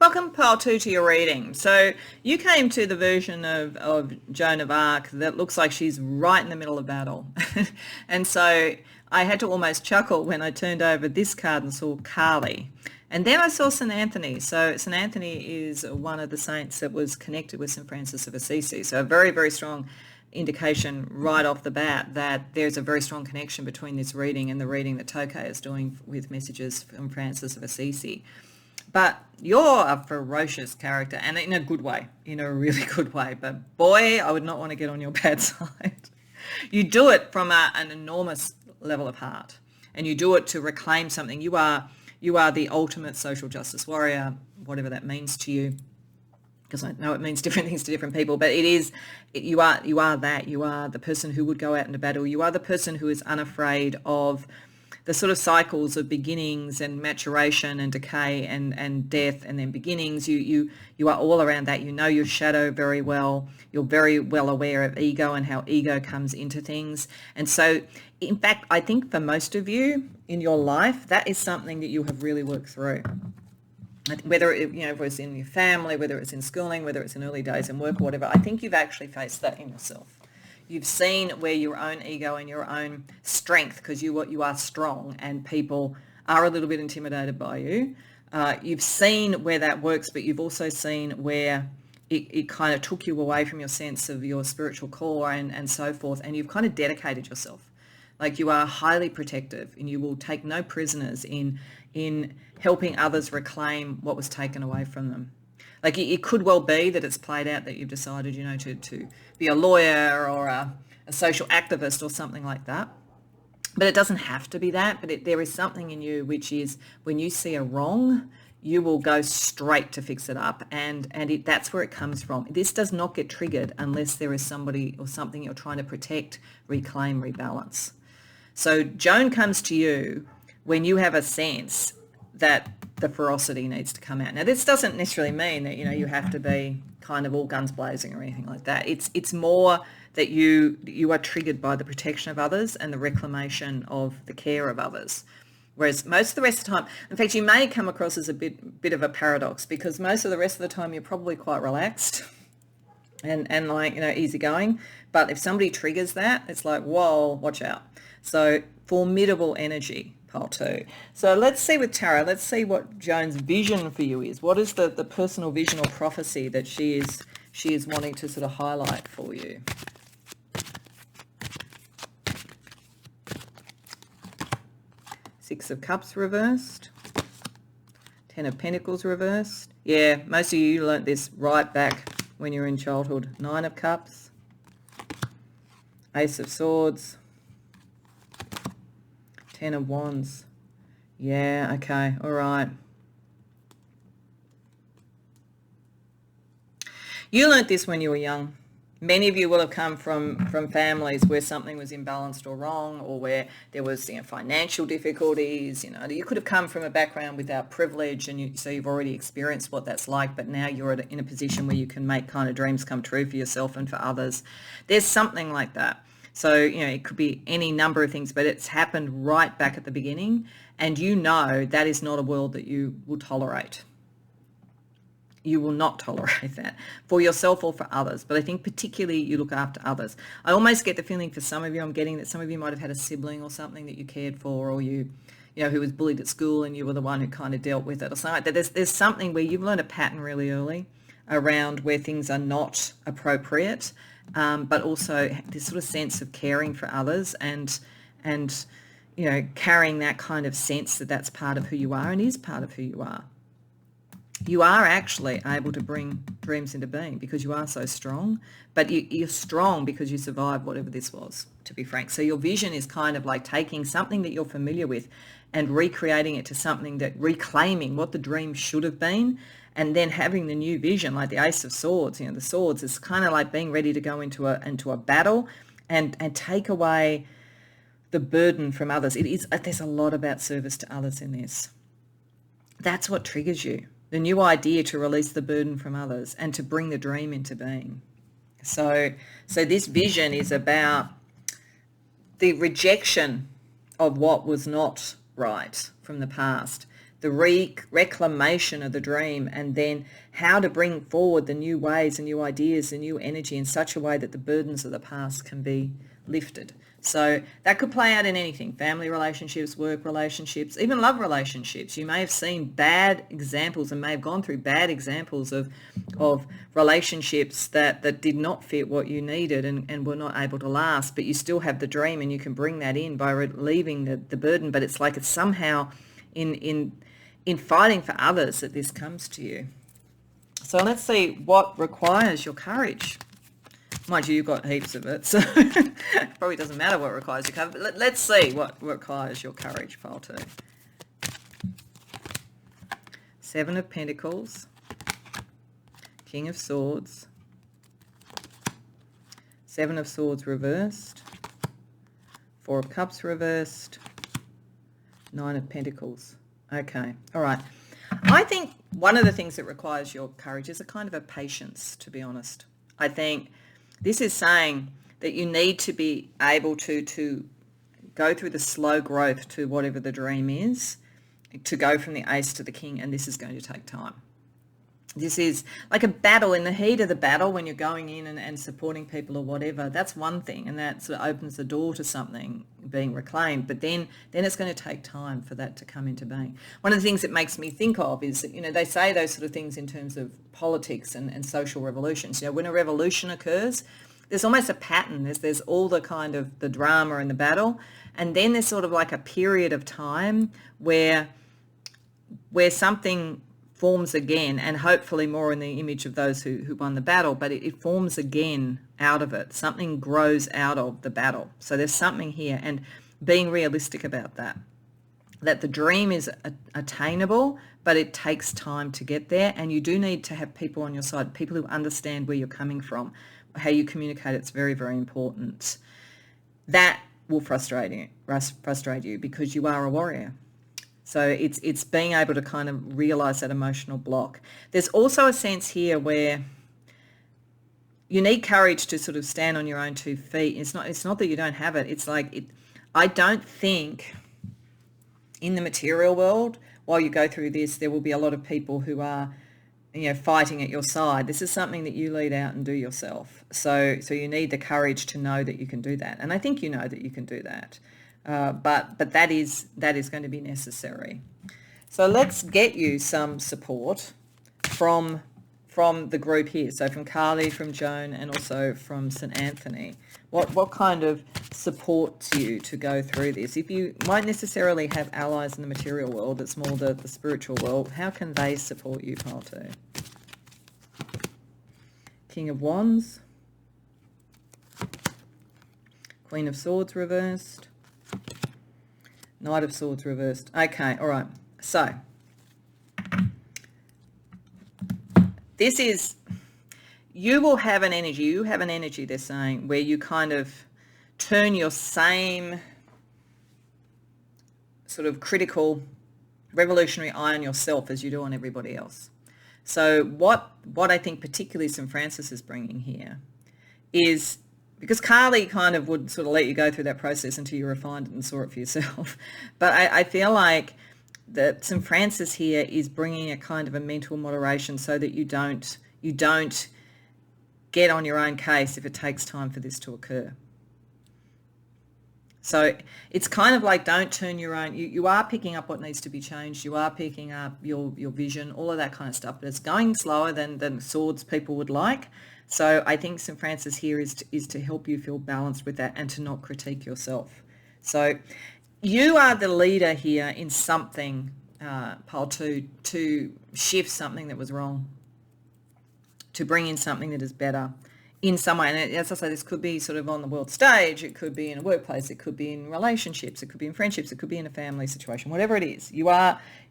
Welcome, Pile 2, to your reading. So you came to the version of Joan of Arc that looks like she's right in the middle of battle. And so I had to almost chuckle when I turned over this card and saw Kali. And then I saw St. Anthony. So St. Anthony is one of the saints that was connected with Saint Francis of Assisi. So a very, very strong indication right off the bat that there's a very strong connection between this reading and the reading that Toke is doing with messages from Francis of Assisi. But you're a ferocious character, and in a good way, in a really good way. But boy, I would not want to get on your bad side. You do it from an enormous level of heart, and you do it to reclaim something. You are the ultimate social justice warrior, whatever that means to you, because I know it means different things to different people. But you are that. You are the person who would go out into battle. You are the person who is unafraid of the sort of cycles of beginnings and maturation and decay and death and then beginnings. You are all around that. You know your shadow very well. You're very well aware of ego and how ego comes into things. And so, in fact, I think for most of you in your life, that is something that you have really worked through. Whether it, if it's in your family, whether it's in schooling, whether it's in early days in work or whatever, I think you've actually faced that in yourself. You've seen where your own ego and your own strength, because you are strong and people are a little bit intimidated by you, You've seen where that works, but you've also seen where it kind of took you away from your sense of your spiritual core and so forth, and you've kind of dedicated yourself. Like, you are highly protective, and you will take no prisoners in helping others reclaim what was taken away from them. Like, it could well be that it's played out that you've decided, to be a lawyer or a social activist or something like that. But it doesn't have to be that. But there is something in you which is, when you see a wrong, you will go straight to fix it up. And that's where it comes from. This does not get triggered unless there is somebody or something you're trying to protect, reclaim, rebalance. So Joan comes to you when you have a sense that the ferocity needs to come out. Now, this doesn't necessarily mean that, you have to be kind of all guns blazing or anything like that. It's more that you are triggered by the protection of others and the reclamation of the care of others. Whereas most of the rest of the time, in fact, you may come across as a bit of a paradox, because most of the rest of the time you're probably quite relaxed and like, easygoing. But if somebody triggers that, it's like, whoa, watch out. So formidable energy, pile 2. So let's see with Tarot, let's see what Joan's vision for you is. What is the personal vision or prophecy that she is wanting to sort of highlight for you? Six of Cups reversed. 10 of Pentacles reversed. Yeah, most of you learnt this right back when you were in childhood. 9 of Cups. Ace of Swords. 10 of Wands. Yeah, okay, all right. You learnt this when you were young. Many of you will have come from families where something was imbalanced or wrong, or where there was financial difficulties. You could have come from a background without privilege, and so you've already experienced what that's like, but now you're in a position where you can make kind of dreams come true for yourself and for others. There's something like that. So, it could be any number of things, but it's happened right back at the beginning, and that is not a world that you will tolerate. You will not tolerate that for yourself or for others. But I think particularly you look after others. I almost get the feeling for some of you, I'm getting that some of you might have had a sibling or something that you cared for, or who was bullied at school and you were the one who kind of dealt with it or something like that. There's something where you've learned a pattern really early around where things are not appropriate, but also this sort of sense of caring for others and carrying that kind of sense that that's part of who you are and is part of who you are. You are actually able to bring dreams into being because you are so strong, but you're strong because you survived whatever this was, to be frank. So your vision is kind of like taking something that you're familiar with and recreating it to something that, reclaiming what the dream should have been, and then having the new vision, like the Ace of Swords. The swords is kind of like being ready to go into a battle and take away the burden from others. There's a lot about service to others in this. That's what triggers you. The new idea to release the burden from others and to bring the dream into being. So this vision is about the rejection of what was not right from the past, the reclamation of the dream, and then how to bring forward the new ways and new ideas and new energy in such a way that the burdens of the past can be lifted. So that could play out in anything: family relationships, work relationships, even love relationships. You may have seen bad examples and may have gone through bad examples of relationships that did not fit what you needed and were not able to last, but you still have the dream and you can bring that in by relieving the burden. But it's like it's somehow in fighting for others that this comes to you. So let's see what requires your courage. Mind you, you've got heaps of it, so it probably doesn't matter what requires your courage. But let's see what requires your courage, pile 2. 7 of Pentacles, King of Swords, 7 of Swords reversed, 4 of Cups reversed, 9 of Pentacles. Okay, all right. I think one of the things that requires your courage is a kind of a patience, to be honest. I think this is saying that you need to be able to go through the slow growth to whatever the dream is, to go from the Ace to the King, and this is going to take time. This is like a battle. In the heat of the battle, when you're going in and supporting people or whatever, that's one thing, and that sort of opens the door to something being reclaimed. But then it's going to take time for that to come into being. One of the things it makes me think of is that, they say those sort of things in terms of politics and social revolutions. When a revolution occurs, there's almost a pattern. There's all the kind of the drama and the battle, and then there's sort of like a period of time where something forms again, and hopefully more in the image of those who won the battle, but it forms again out of it. Something grows out of the battle. So there's something here, and being realistic about that the dream is attainable, but it takes time to get there, and you do need to have people on your side, people who understand where you're coming from, how you communicate. It's very, very important. That will frustrate you because you are a warrior. So it's being able to kind of realise that emotional block. There's also a sense here where you need courage to sort of stand on your own 2 feet. It's not that you don't have it. It's like I don't think in the material world, while you go through this, there will be a lot of people who are, fighting at your side. This is something that you lead out and do yourself. So you need the courage to know that you can do that. And I think you know that you can do that. But that is going to be necessary. So let's get you some support from the group here. So from Carly, from Joan, and also from St. Anthony. What kind of supports you to go through this? If you won't necessarily have allies in the material world, it's more the spiritual world, how can they support you, Pile 2? King of Wands. Queen of Swords reversed. Knight of Swords reversed. Okay, all right. So this is, you will have an energy, they're saying, where you kind of turn your same sort of critical, revolutionary eye on yourself as you do on everybody else. So what I think particularly St. Francis is bringing here is, because Carly kind of would sort of let you go through that process until you refined it and saw it for yourself. But I feel like that St. Francis here is bringing a kind of a mental moderation so that you don't get on your own case if it takes time for this to occur. So it's kind of like, don't turn your own, you are picking up what needs to be changed, you are picking up your vision, all of that kind of stuff, but it's going slower than swords people would like. So I think St. Francis here is to help you feel balanced with that and to not critique yourself. So you are the leader here in something, Pile 2, to shift something that was wrong, to bring in something that is better in some way. And as I say, this could be sort of on the world stage, it could be in a workplace, it could be in relationships, it could be in friendships, it could be in a family situation, whatever it is.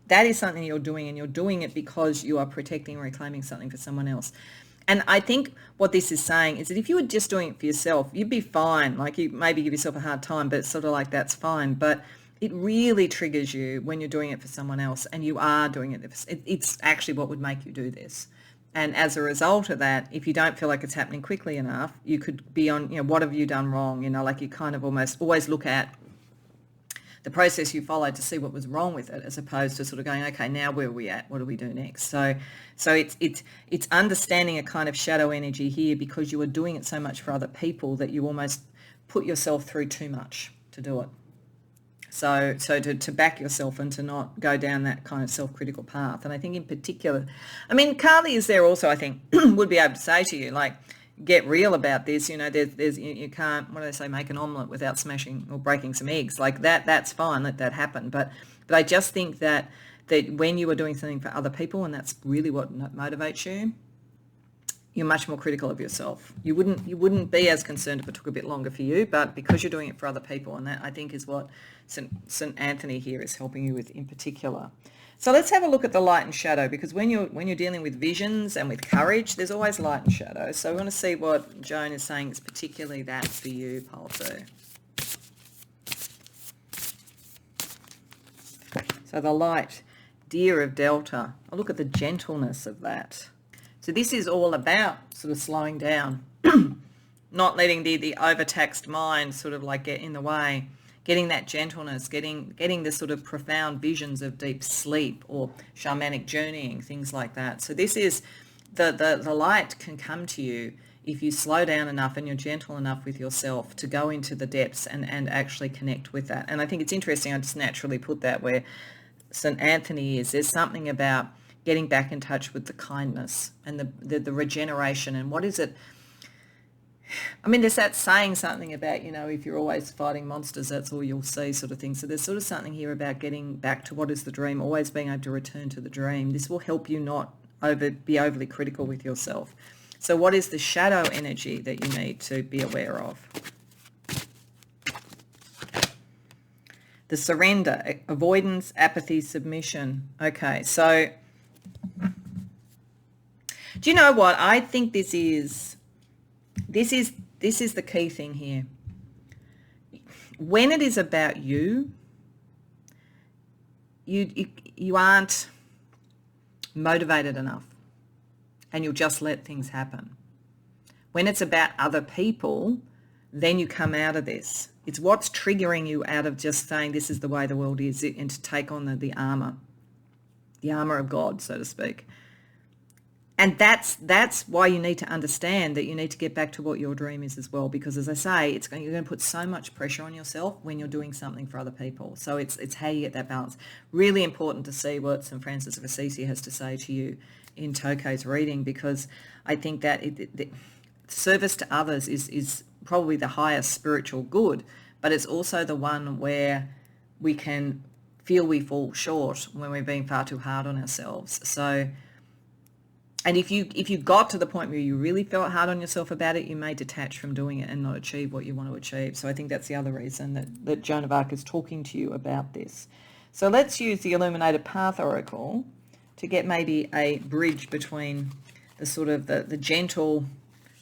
That is something you're doing, and you're doing it because you are protecting and reclaiming something for someone else. And I think what this is saying is that if you were just doing it for yourself, you'd be fine. Like, you maybe give yourself a hard time, but it's sort of like, that's fine. But it really triggers you when you're doing it for someone else, and you are doing it. It's actually what would make you do this. And as a result of that, if you don't feel like it's happening quickly enough, you could be on, what have you done wrong? Like, you kind of almost always look at the process you followed to see what was wrong with it, as opposed to sort of going, okay, now where are we at? What do we do next? So it's understanding a kind of shadow energy here, because you are doing it so much for other people that you almost put yourself through too much to do it. So to back yourself and to not go down that kind of self-critical path. And I think in particular, Carly is there also, I think, would be able to say to you, like, get real about this. There's you can't, what do they say, make an omelette without smashing or breaking some eggs. Like that's fine, let that happen. But I just think that when you are doing something for other people, and that's really what motivates you, you're much more critical of yourself. You wouldn't be as concerned if it took a bit longer for you, but because you're doing it for other people, and that I think is what St. Anthony here is helping you with in particular. So let's have a look at the light and shadow, because when you're dealing with visions and with courage, there's always light and shadow. So we want to see what Joan is saying is particularly that for you, Pile 2. So the light, Deer of Delta. I'll look at the gentleness of that. So this is all about sort of slowing down, not letting the overtaxed mind sort of like get in the way. getting that gentleness, getting the sort of profound visions of deep sleep or shamanic journeying, things like that. So this is the light can come to you if you slow down enough and you're gentle enough with yourself to go into the depths and actually connect with that. And I think it's interesting, I just naturally put that where St. Anthony is. There's something about getting back in touch with the kindness and the regeneration. And what is it? I mean, there's that saying something about, if you're always fighting monsters, that's all you'll see, sort of thing. So there's sort of something here about getting back to what is the dream, always being able to return to the dream. This will help you not be overly critical with yourself. So what is the shadow energy that you need to be aware of? The surrender, avoidance, apathy, submission. Okay, so do you know what? I think this is the key thing here. When it is about you, you aren't motivated enough, and you'll just let things happen. When it's about other people, then you come out of this. It's what's triggering you out of just saying this is the way the world is, and to take on the armor of God, so to speak. And that's why you need to understand that you need to get back to what your dream is as well, because as I say, you're going to put so much pressure on yourself when you're doing something for other people. So it's how you get that balance. Really important to see what Saint Francis of Assisi has to say to you in Toke's reading, because I think that the service to others is probably the highest spiritual good, but it's also the one where we can feel we fall short when we're being far too hard on ourselves. So, and if you got to the point where you really felt hard on yourself about it, you may detach from doing it and not achieve what you want to achieve. So I think that's the other reason that Joan of Arc is talking to you about this. So let's use the Illuminated Path Oracle to get maybe a bridge between the sort of the gentle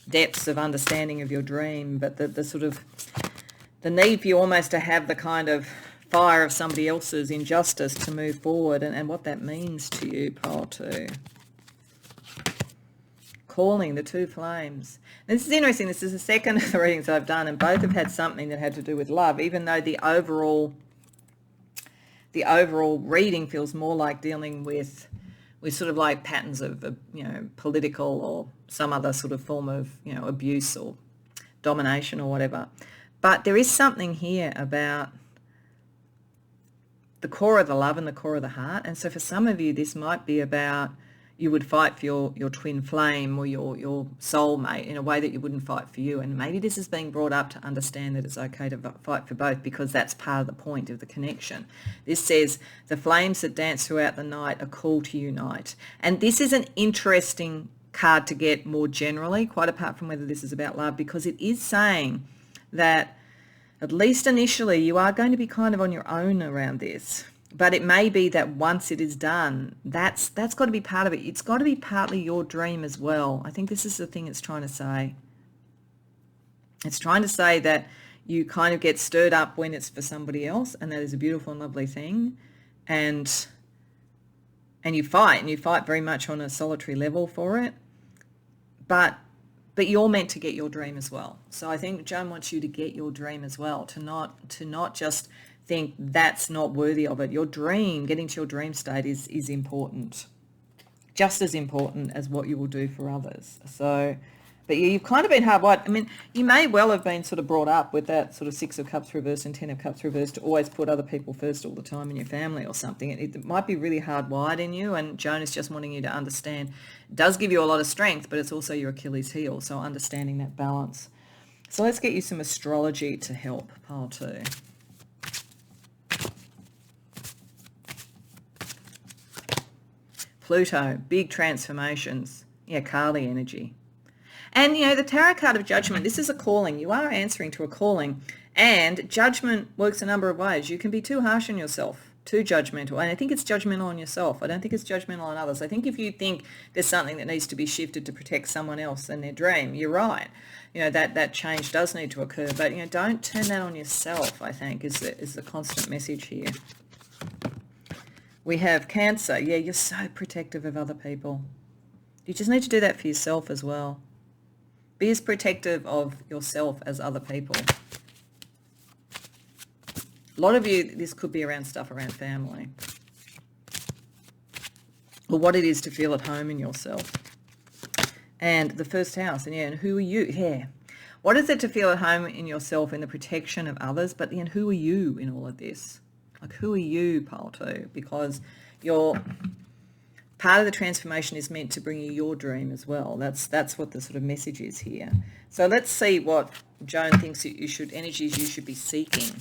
depths of understanding of your dream, but the sort of the need for you almost to have the kind of fire of somebody else's injustice to move forward, and what that means to you, Pile 2. Calling, the two flames. And this is interesting. This is the second of the readings I've done, and both have had something that had to do with love, even though the overall reading feels more like dealing with sort of like patterns of political or some other sort of form of abuse or domination or whatever. But there is something here about the core of the love and the core of the heart. And so for some of you, this might be about you would fight for your twin flame or your soulmate in a way that you wouldn't fight for you. And maybe this is being brought up to understand that it's okay to fight for both, because that's part of the point of the connection. This says, the flames that dance throughout the night are called to unite. And this is an interesting card to get more generally, quite apart from whether this is about love, because it is saying that at least initially you are going to be kind of on your own around this. But it may be that once it is done, that's got to be part of it. It's got to be partly your dream as well. I think this is the thing it's trying to say. It's trying to say that you kind of get stirred up when it's for somebody else, and that is a beautiful and lovely thing. And you fight very much on a solitary level for it. But you're meant to get your dream as well. So I think Joan wants you to get your dream as well, to not just think that's not worthy of it. Your dream, getting to your dream state is important, just as important as what you will do for others. So, but you've kind of been hardwired. I mean, you may well have been sort of brought up with that sort of 6 of Cups reversed and 10 of Cups reversed to always put other people first all the time in your family or something. It might be really hardwired in you, and Joan is just wanting you to understand. It does give you a lot of strength, but it's also your Achilles heel, so understanding that balance. So let's get you some astrology to help, Pile 2. Pluto, big transformations. Yeah, Kali energy. And, the Tarot card of Judgment, this is a calling. You are answering to a calling. And judgment works a number of ways. You can be too harsh on yourself, too judgmental. And I think it's judgmental on yourself. I don't think it's judgmental on others. I think if you think there's something that needs to be shifted to protect someone else and their dream, you're right. That change does need to occur. But, don't turn that on yourself, I think, is the constant message here. We have Cancer. Yeah, you're so protective of other people. You just need to do that for yourself as well. Be as protective of yourself as other people. A lot of you, this could be around stuff around family, or what it is to feel at home in yourself. And the first house, and who are you? Yeah. What is it to feel at home in yourself in the protection of others? But then who are you in all of this? Like, who are you, pile 2? Because you're part of the transformation is meant to bring you your dream as well. That's what the sort of message is here. So let's see what Joan thinks energies you should be seeking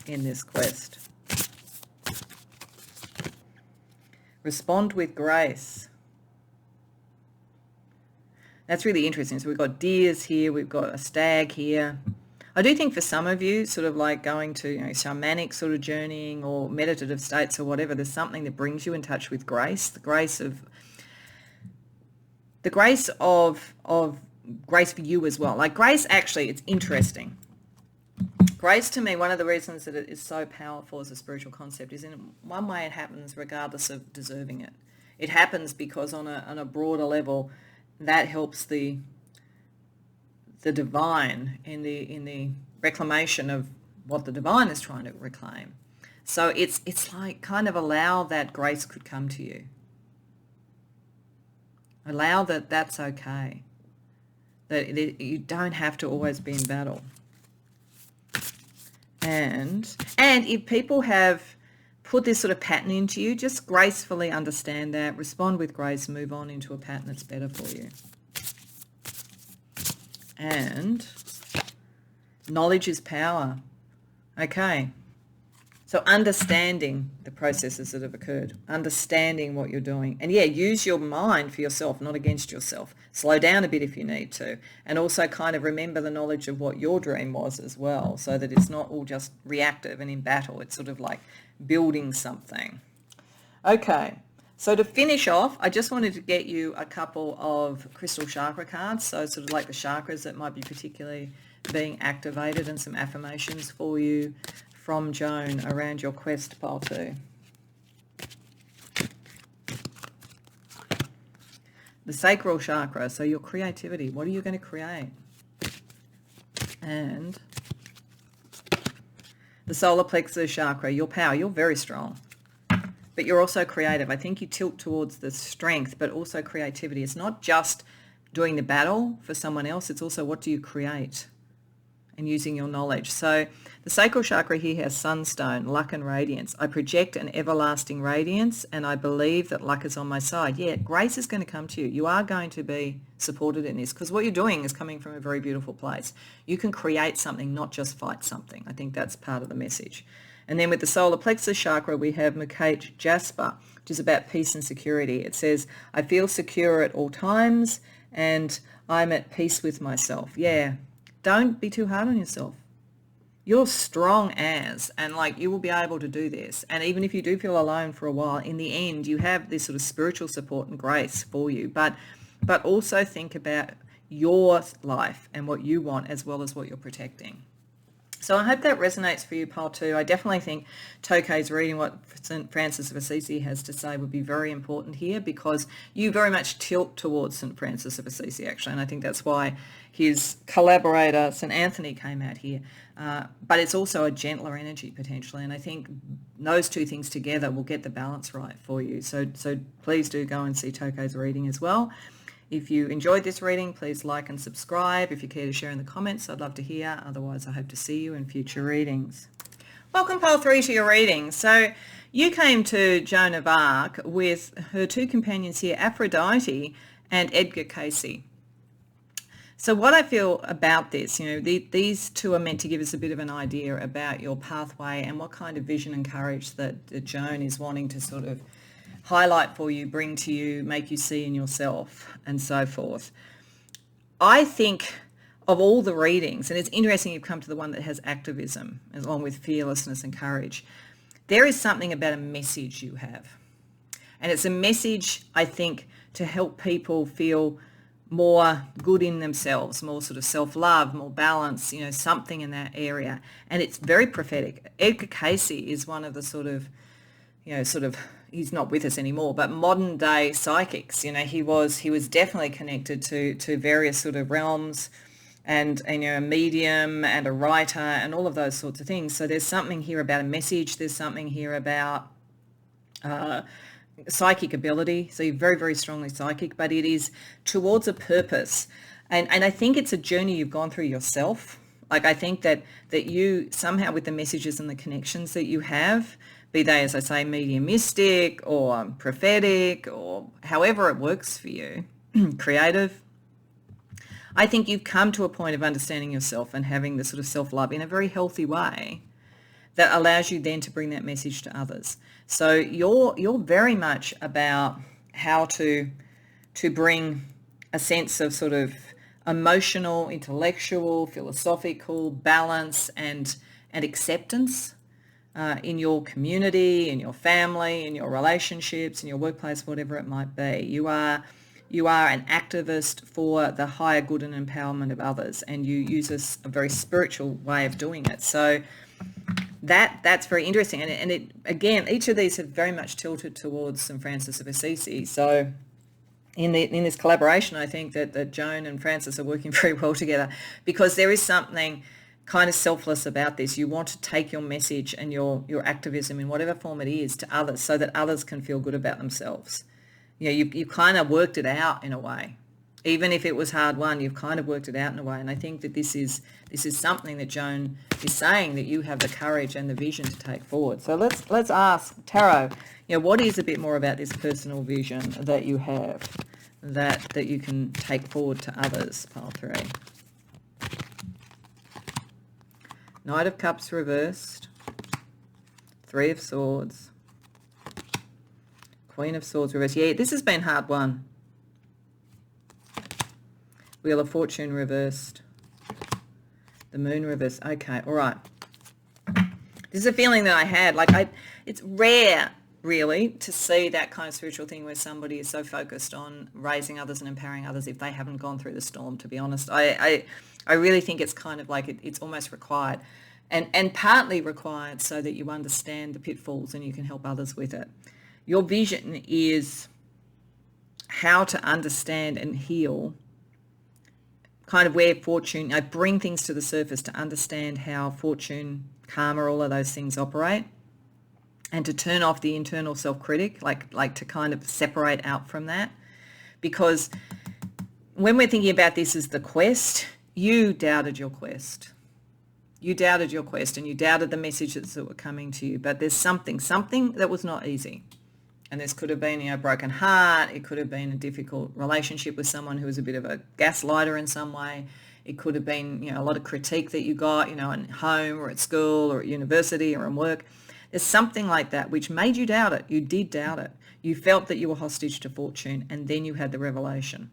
in this quest. Respond with grace. That's really interesting. So we've got deers here, we've got a stag here. I do think for some of you, sort of like going to shamanic sort of journeying or meditative states or whatever, there's something that brings you in touch with grace, the grace of grace for you as well. Like grace, actually, it's interesting. Grace to me, one of the reasons that it is so powerful as a spiritual concept is in one way it happens regardless of deserving it. It happens because on a broader level, that helps the divine in the reclamation of what the divine is trying to reclaim. So it's like kind of allow that grace could come to you. Allow that that's okay. That you don't have to always be in battle. And if people have put this sort of pattern into you, just gracefully understand that, respond with grace, move on into a pattern that's better for you. And knowledge is power. Okay. So understanding the processes that have occurred, understanding what you're doing. And use your mind for yourself, not against yourself. Slow down a bit if you need to. And also kind of remember the knowledge of what your dream was as well, so that it's not all just reactive and in battle. It's sort of like building something. Okay. So to finish off, I just wanted to get you a couple of crystal chakra cards, so sort of like the chakras that might be particularly being activated, and some affirmations for you from Joan around your quest, pile 2. The sacral chakra, so your creativity. What are you going to create? And the solar plexus chakra, your power. You're very strong. But you're also creative. I think you tilt towards the strength, but also creativity. It's not just doing the battle for someone else. It's also what do you create and using your knowledge. So the sacral chakra here has sunstone, luck and radiance. I project an everlasting radiance, and I believe that luck is on my side. Yeah, grace is going to come to you. You are going to be supported in this because what you're doing is coming from a very beautiful place. You can create something, not just fight something. I think that's part of the message. And then with the solar plexus chakra, we have Mukate Jasper, which is about peace and security. It says, I feel secure at all times and I'm at peace with myself. Yeah, don't be too hard on yourself. You're strong as, and like you will be able to do this. And even if you do feel alone for a while, in the end, you have this sort of spiritual support and grace for you. But also think about your life and what you want as well as what you're protecting. So I hope that resonates for you, pile 2. I definitely think Toke's reading what Saint Francis of Assisi has to say would be very important here, because you very much tilt towards Saint Francis of Assisi, actually, and I think that's why his collaborator, Saint Anthony, came out here. But it's also a gentler energy, potentially, and I think those two things together will get the balance right for you. So please do go and see Toke's reading as well. If you enjoyed this reading, please like and subscribe. If you care to share in the comments, I'd love to hear. Otherwise, I hope to see you in future readings. Welcome, pile 3, to your reading. So you came to Joan of Arc with her two companions here, Aphrodite and Edgar Cayce. So what I feel about this, these two are meant to give us a bit of an idea about your pathway and what kind of vision and courage that Joan is wanting to sort of highlight for you, bring to you, make you see in yourself, and so forth. I think of all the readings, and it's interesting you've come to the one that has activism, along with fearlessness and courage, there is something about a message you have. And it's a message, I think, to help people feel more good in themselves, more sort of self-love, more balance, something in that area. And it's very prophetic. Edgar Cayce is one of the he's not with us anymore, but modern day psychics. He was definitely connected to various sort of realms and a medium and a writer and all of those sorts of things. So there's something here about a message. There's something here about psychic ability. So you're very, very strongly psychic, but it is towards a purpose. And I think it's a journey you've gone through yourself. Like, I think that you somehow, with the messages and the connections that you have, be they, as I say, mediumistic or prophetic or however it works for you, creative, I think you've come to a point of understanding yourself and having the sort of self-love in a very healthy way that allows you then to bring that message to others. So you're very much about how to bring a sense of sort of emotional, intellectual, philosophical balance and acceptance in your community, in your family, in your relationships, in your workplace, whatever it might be. You are an activist for the higher good and empowerment of others, and you use a very spiritual way of doing it. So that's very interesting. And it again, each of these have very much tilted towards Saint Francis of Assisi. So in this collaboration, I think that Joan and Francis are working very well together, because there is something kind of selfless about this. You want to take your message and your activism in whatever form it is to others, so that others can feel good about themselves. You kind of worked it out in a way. Even if it was hard won, you've kind of worked it out in a way. And I think that this is something that Joan is saying that you have the courage and the vision to take forward. So let's ask Tarot, what is a bit more about this personal vision that you have that you can take forward to others? Pile 3. Knight of Cups reversed. 3 of Swords. Queen of Swords reversed. Yeah, this has been hard won. Wheel of Fortune reversed. The Moon reversed. Okay, all right. This is a feeling that I had. It's rare, really, to see that kind of spiritual thing where somebody is so focused on raising others and empowering others if they haven't gone through the storm, to be honest. I really think it's kind of like it's almost required. And partly required so that you understand the pitfalls and you can help others with it. Your vision is how to understand and heal kind of where fortune, bring things to the surface to understand how fortune, karma, all of those things operate, and to turn off the internal self-critic, like to kind of separate out from that. Because when we're thinking about this as the quest, you doubted your quest. You doubted your quest and you doubted the messages that were coming to you. But there's something that was not easy. And this could have been, a broken heart. It could have been a difficult relationship with someone who was a bit of a gaslighter in some way. It could have been, a lot of critique that you got, in home or at school or at university or in work. There's something like that which made you doubt it. You did doubt it. You felt that you were hostage to fortune, and then you had the revelation.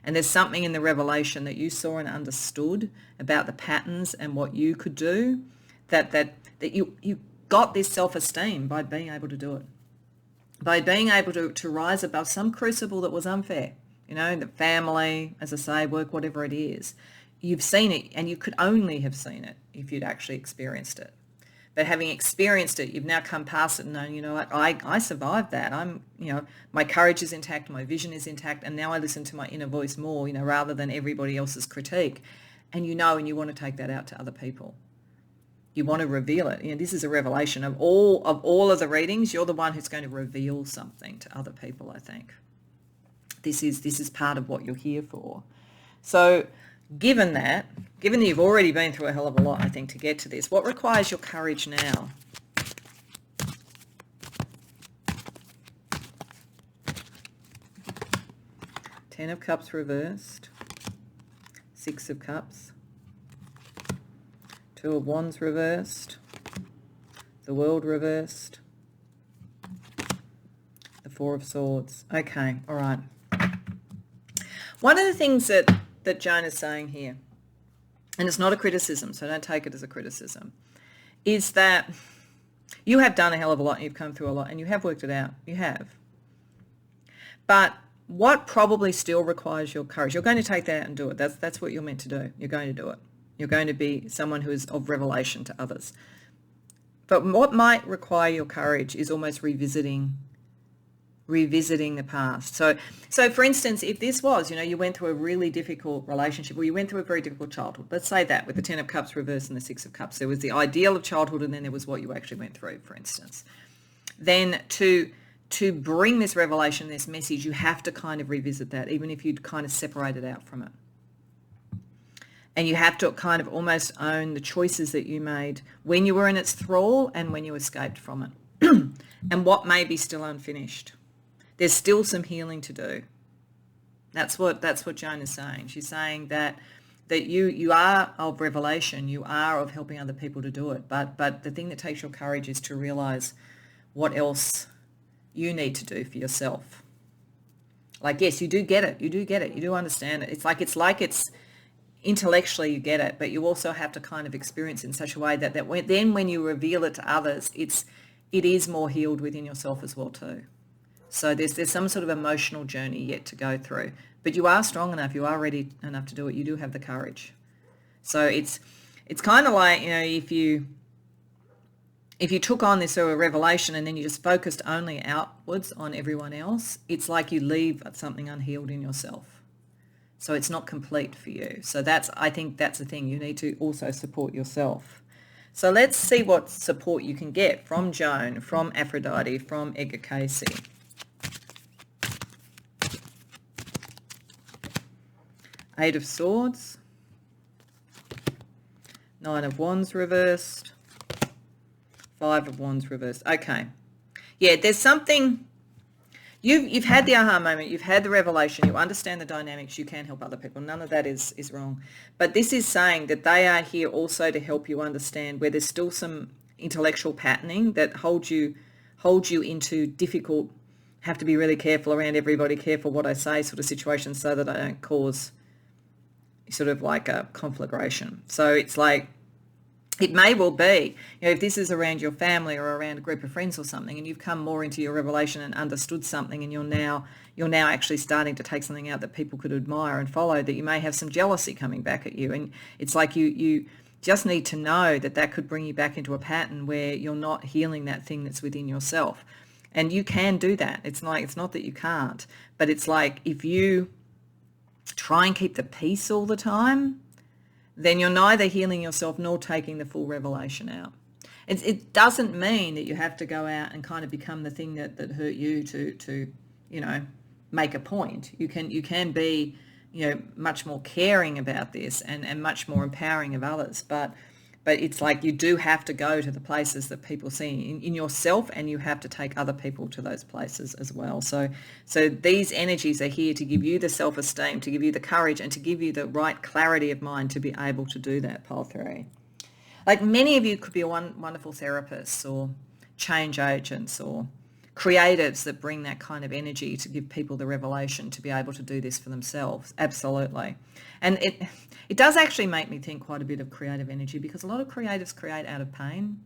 And there's something in the revelation that you saw and understood about the patterns and what you could do, that you got this self-esteem by being able to do it. By being able to rise above some crucible that was unfair, the family, as I say, work, whatever it is. You've seen it, and you could only have seen it if you'd actually experienced it. But having experienced it, you've now come past it and known, what, I survived that. My courage is intact, my vision is intact, and now I listen to my inner voice more, rather than everybody else's critique. And and you want to take that out to other people. You want to reveal it. This is a revelation of all of the readings. You're the one who's going to reveal something to other people, I think. This is part of what you're here for. So given that you've already been through a hell of a lot, I think, to get to this, what requires your courage now? Ten of Cups reversed. 6 of Cups. 2 of Wands reversed, the World reversed, the 4 of Swords. Okay, all right. One of the things that Joan is saying here, and it's not a criticism, so don't take it as a criticism, is that you have done a hell of a lot and you've come through a lot and you have worked it out. You have. But what probably still requires your courage, you're going to take that out and do it. That's what you're meant to do. You're going to do it. You're going to be someone who is of revelation to others. But what might require your courage is almost revisiting revisiting the past. So for instance, if this was, you went through a really difficult relationship, or you went through a very difficult childhood, let's say that with the 10 of Cups reversed and the 6 of Cups, there was the ideal of childhood and then there was what you actually went through, for instance. Then to bring this revelation, this message, you have to kind of revisit that, even if you'd kind of separated out from it. And you have to kind of almost own the choices that you made when you were in its thrall and when you escaped from it. And what may be still unfinished. There's still some healing to do. That's what Joan is saying. She's saying that you are of revelation, you are of helping other people to do it. But the thing that takes your courage is to realize what else you need to do for yourself. Like, yes, you do get it. You do understand it. It's like it's intellectually you get it, but you also have to kind of experience it in such a way that when you reveal it to others, it is more healed within yourself as well too. So there's some sort of emotional journey yet to go through, but you are strong enough, you are ready enough to do it. You do have the courage. So it's kind of like, if you took on this sort of revelation and then you just focused only outwards on everyone else, it's like you leave something unhealed in yourself. So it's not complete for you. So I think that's the thing. You need to also support yourself. So let's see what support you can get from Joan, from Aphrodite, from Edgar Cayce. Eight of Swords, Nine of Wands reversed, Five of Wands reversed. Okay. Yeah, there's something, you've had the aha moment, you've had the revelation, you understand the dynamics, you can help other people. None of that is wrong. But this is saying that they are here also to help you understand where there's still some intellectual patterning that holds you into difficult, have to be really careful around everybody, careful what I say sort of situations so that I don't cause sort of like a conflagration. So it's like, it may well be, if this is around your family or around a group of friends or something, and you've come more into your revelation and understood something, and you're now actually starting to take something out that people could admire and follow, that you may have some jealousy coming back at you. And it's like you just need to know that could bring you back into a pattern where you're not healing that thing that's within yourself. And you can do that. It's not that you can't, but it's like if you try and keep the peace all the time, then you're neither healing yourself nor taking the full revelation out. It doesn't mean that you have to go out and kind of become the thing that hurt you to make a point. You can be much more caring about this and much more empowering of others, but it's like you do have to go to the places that people see in yourself, and you have to take other people to those places as well. So these energies are here to give you the self-esteem, to give you the courage, and to give you the right clarity of mind to be able to do that, pile 3. Like many of you could be wonderful therapists or change agents or creatives that bring that kind of energy to give people the revelation to be able to do this for themselves. Absolutely. And it does actually make me think quite a bit of creative energy, because a lot of creatives create out of pain.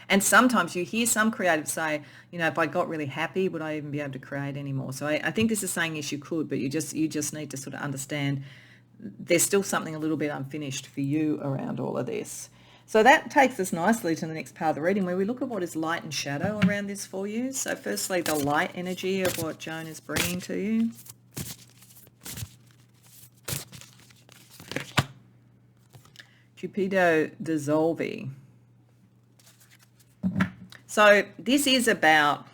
And sometimes you hear some creatives say, if I got really happy, would I even be able to create anymore? So I think this is saying yes, you could, but you just need to sort of understand there's still something a little bit unfinished for you around all of this. So that takes us nicely to the next part of the reading, where we look at what is light and shadow around this for you. So firstly, the light energy of what Joan is bringing to you. Cupido dissolvi. So this is about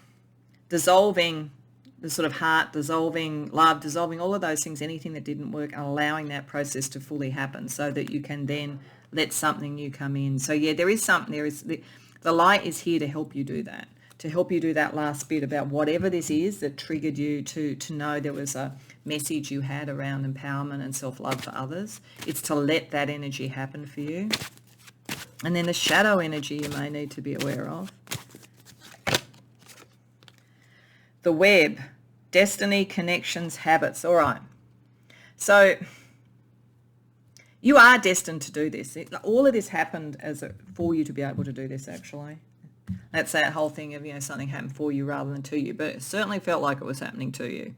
dissolving the sort of heart, dissolving love, dissolving all of those things, anything that didn't work, and allowing that process to fully happen so that you can then let something new come in. So yeah, the light is here to help you do that, to help you do that last bit about whatever this is that triggered you to know there was a message you had around empowerment and self-love for others. It's to let that energy happen for you. And then the shadow energy you may need to be aware of. The web, destiny, connections, habits. All right. So you are destined to do this. All of this happened for you to be able to do this, actually. That's that whole thing of, something happened for you rather than to you, but it certainly felt like it was happening to you.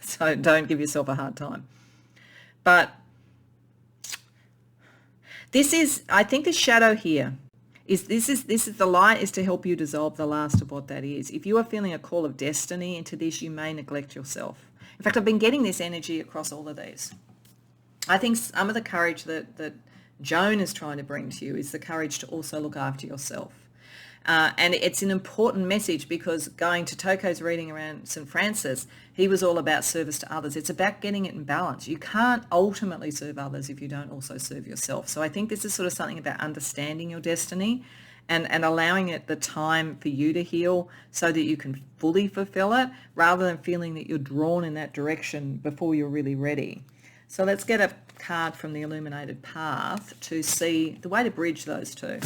So don't give yourself a hard time. But I think the shadow here This is the light is to help you dissolve the last of what that is. If you are feeling a call of destiny into this, you may neglect yourself. In fact, I've been getting this energy across all of these. I think some of the courage that Joan is trying to bring to you is the courage to also look after yourself. And it's an important message, because going to Toke's reading around Saint Francis, he was all about service to others. It's about getting it in balance. You can't ultimately serve others if you don't also serve yourself. So I think this is sort of something about understanding your destiny and allowing it the time for you to heal so that you can fully fulfill it, rather than feeling that you're drawn in that direction before you're really ready. So let's get a card from the Illuminated Path to see the way to bridge those two.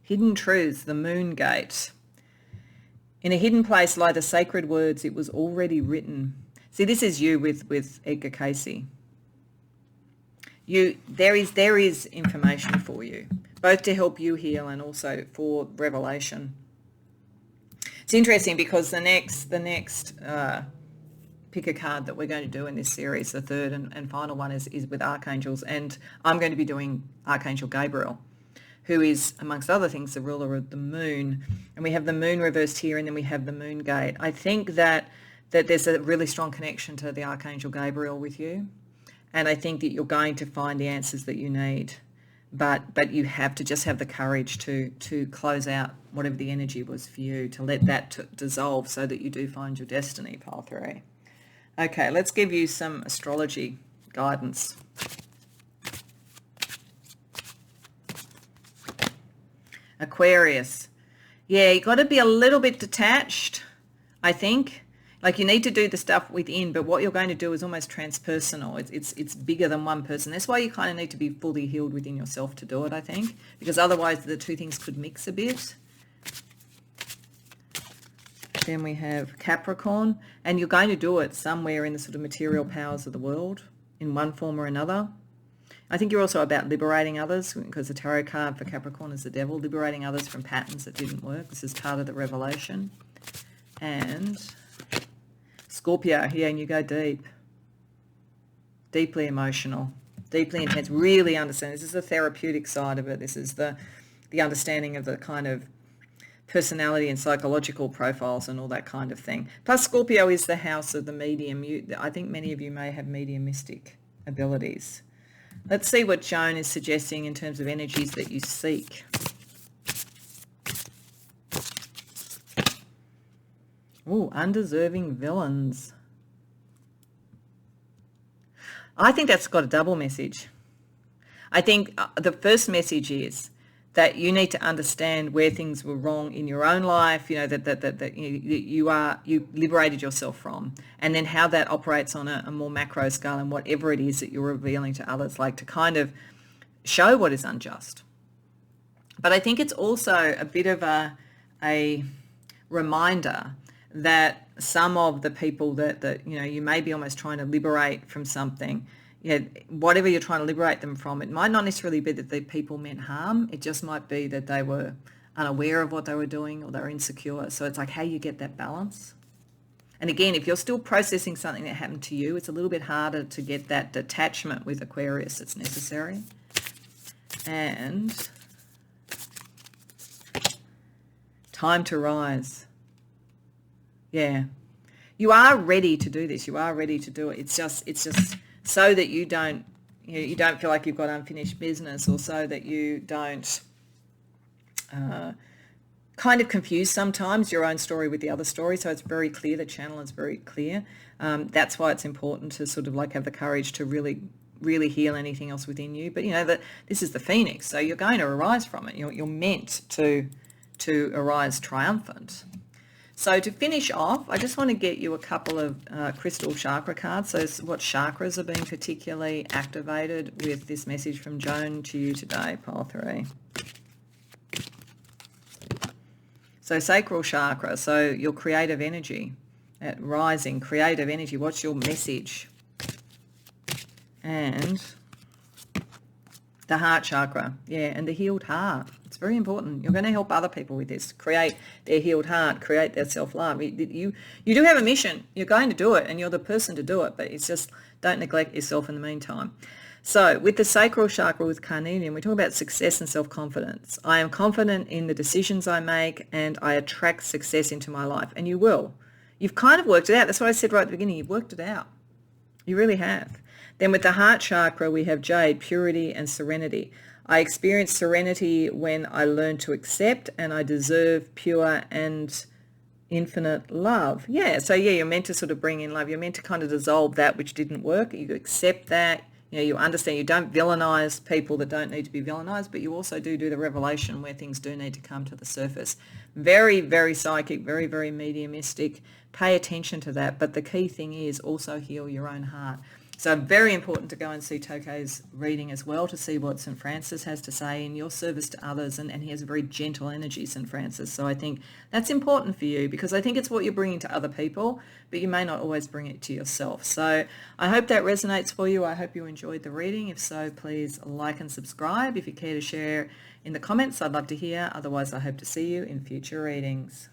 Hidden truths, the moon gate. In a hidden place lie the sacred words, it was already written. See, this is you with Edgar Cayce. There is information for you, both to help you heal and also for revelation. It's interesting because the next pick a card that we're going to do in this series, the third and final one, is with archangels, and I'm going to be doing Archangel Gabriel, who is, amongst other things, the ruler of the moon. And we have the moon reversed here, and then we have the moon gate. I think that there's a really strong connection to the Archangel Gabriel with you. And I think that you're going to find the answers that you need. But you have to just have the courage to close out whatever the energy was for you, to let that dissolve so that you do find your destiny, pile 3. Okay, let's give you some astrology guidance. Aquarius. Yeah, you got to be a little bit detached, I think. Like, you need to do the stuff within, but what you're going to do is almost transpersonal. It's bigger than one person. That's why you kind of need to be fully healed within yourself to do it, I think, because otherwise the two things could mix a bit. Then we have Capricorn, and you're going to do it somewhere in the sort of material powers of the world in one form or another. I think you're also about liberating others, because the tarot card for Capricorn is the devil, liberating others from patterns that didn't work. This is part of the revelation. And Scorpio, yeah, and you go deep. Deeply emotional, deeply intense, really understand. This is the therapeutic side of it. This is the understanding of the kind of personality and psychological profiles and all that kind of thing. Plus, Scorpio is the house of the medium. I think many of you may have mediumistic abilities. Let's see what Joan is suggesting in terms of energies that you seek. Oh, undeserving villains. I think that's got a double message. I think the first message is that you need to understand where things were wrong in your own life, you know, that you liberated yourself from, and then how that operates on a more macro scale, and whatever it is that you're revealing to others, like to kind of show what is unjust. But I think it's also a bit of a reminder that some of the people that you know, you may be almost trying to liberate from something, yeah, whatever you're trying to liberate them from, it might not necessarily be that the people meant harm. It just might be that they were unaware of what they were doing, or they were insecure. So it's like how you get that balance. And again, if you're still processing something that happened to you, it's a little bit harder to get that detachment with Aquarius that's necessary. And time to rise. Yeah. You are ready to do this. You are ready to do it. It's just so that you don't feel like you've got unfinished business, or so that you don't kind of confuse sometimes your own story with the other story. So it's very clear, the channel is very clear. That's why it's important to sort of like have the courage to really, really heal anything else within you. But you know that this is the phoenix, so you're going to arise from it. You're meant to arise triumphant. So to finish off, I just want to get you a couple of crystal chakra cards. So what chakras are being particularly activated with this message from Joan to you today, pile 3. So sacral chakra, so your creative energy, at rising, creative energy, what's your message? And the heart chakra, yeah, and the healed heart. It's very important. You're going to help other people with this, create their healed heart, create their self-love. You do have a mission. You're going to do it, and you're the person to do it, but it's just don't neglect yourself in the meantime. So with the sacral chakra with carnelian, we talk about success and self-confidence. I am confident in the decisions I make and I attract success into my life. And you will. You've kind of worked it out. That's what I said right at the beginning. You've worked it out. You really have. Then with the heart chakra, we have jade, purity and serenity. I experience serenity when I learn to accept and I deserve pure and infinite love. Yeah, so yeah, you're meant to sort of bring in love. You're meant to kind of dissolve that which didn't work. You accept that. You know, you understand you don't villainize people that don't need to be villainized, but you also do the revelation where things do need to come to the surface. Very, very psychic, very, very mediumistic. Pay attention to that. But the key thing is also heal your own heart. So very important to go and see Toke's reading as well to see what Saint Francis has to say in your service to others. And he has a very gentle energy, Saint Francis. So I think that's important for you because I think it's what you're bringing to other people, but you may not always bring it to yourself. So I hope that resonates for you. I hope you enjoyed the reading. If so, please like and subscribe. If you care to share in the comments, I'd love to hear. Otherwise, I hope to see you in future readings.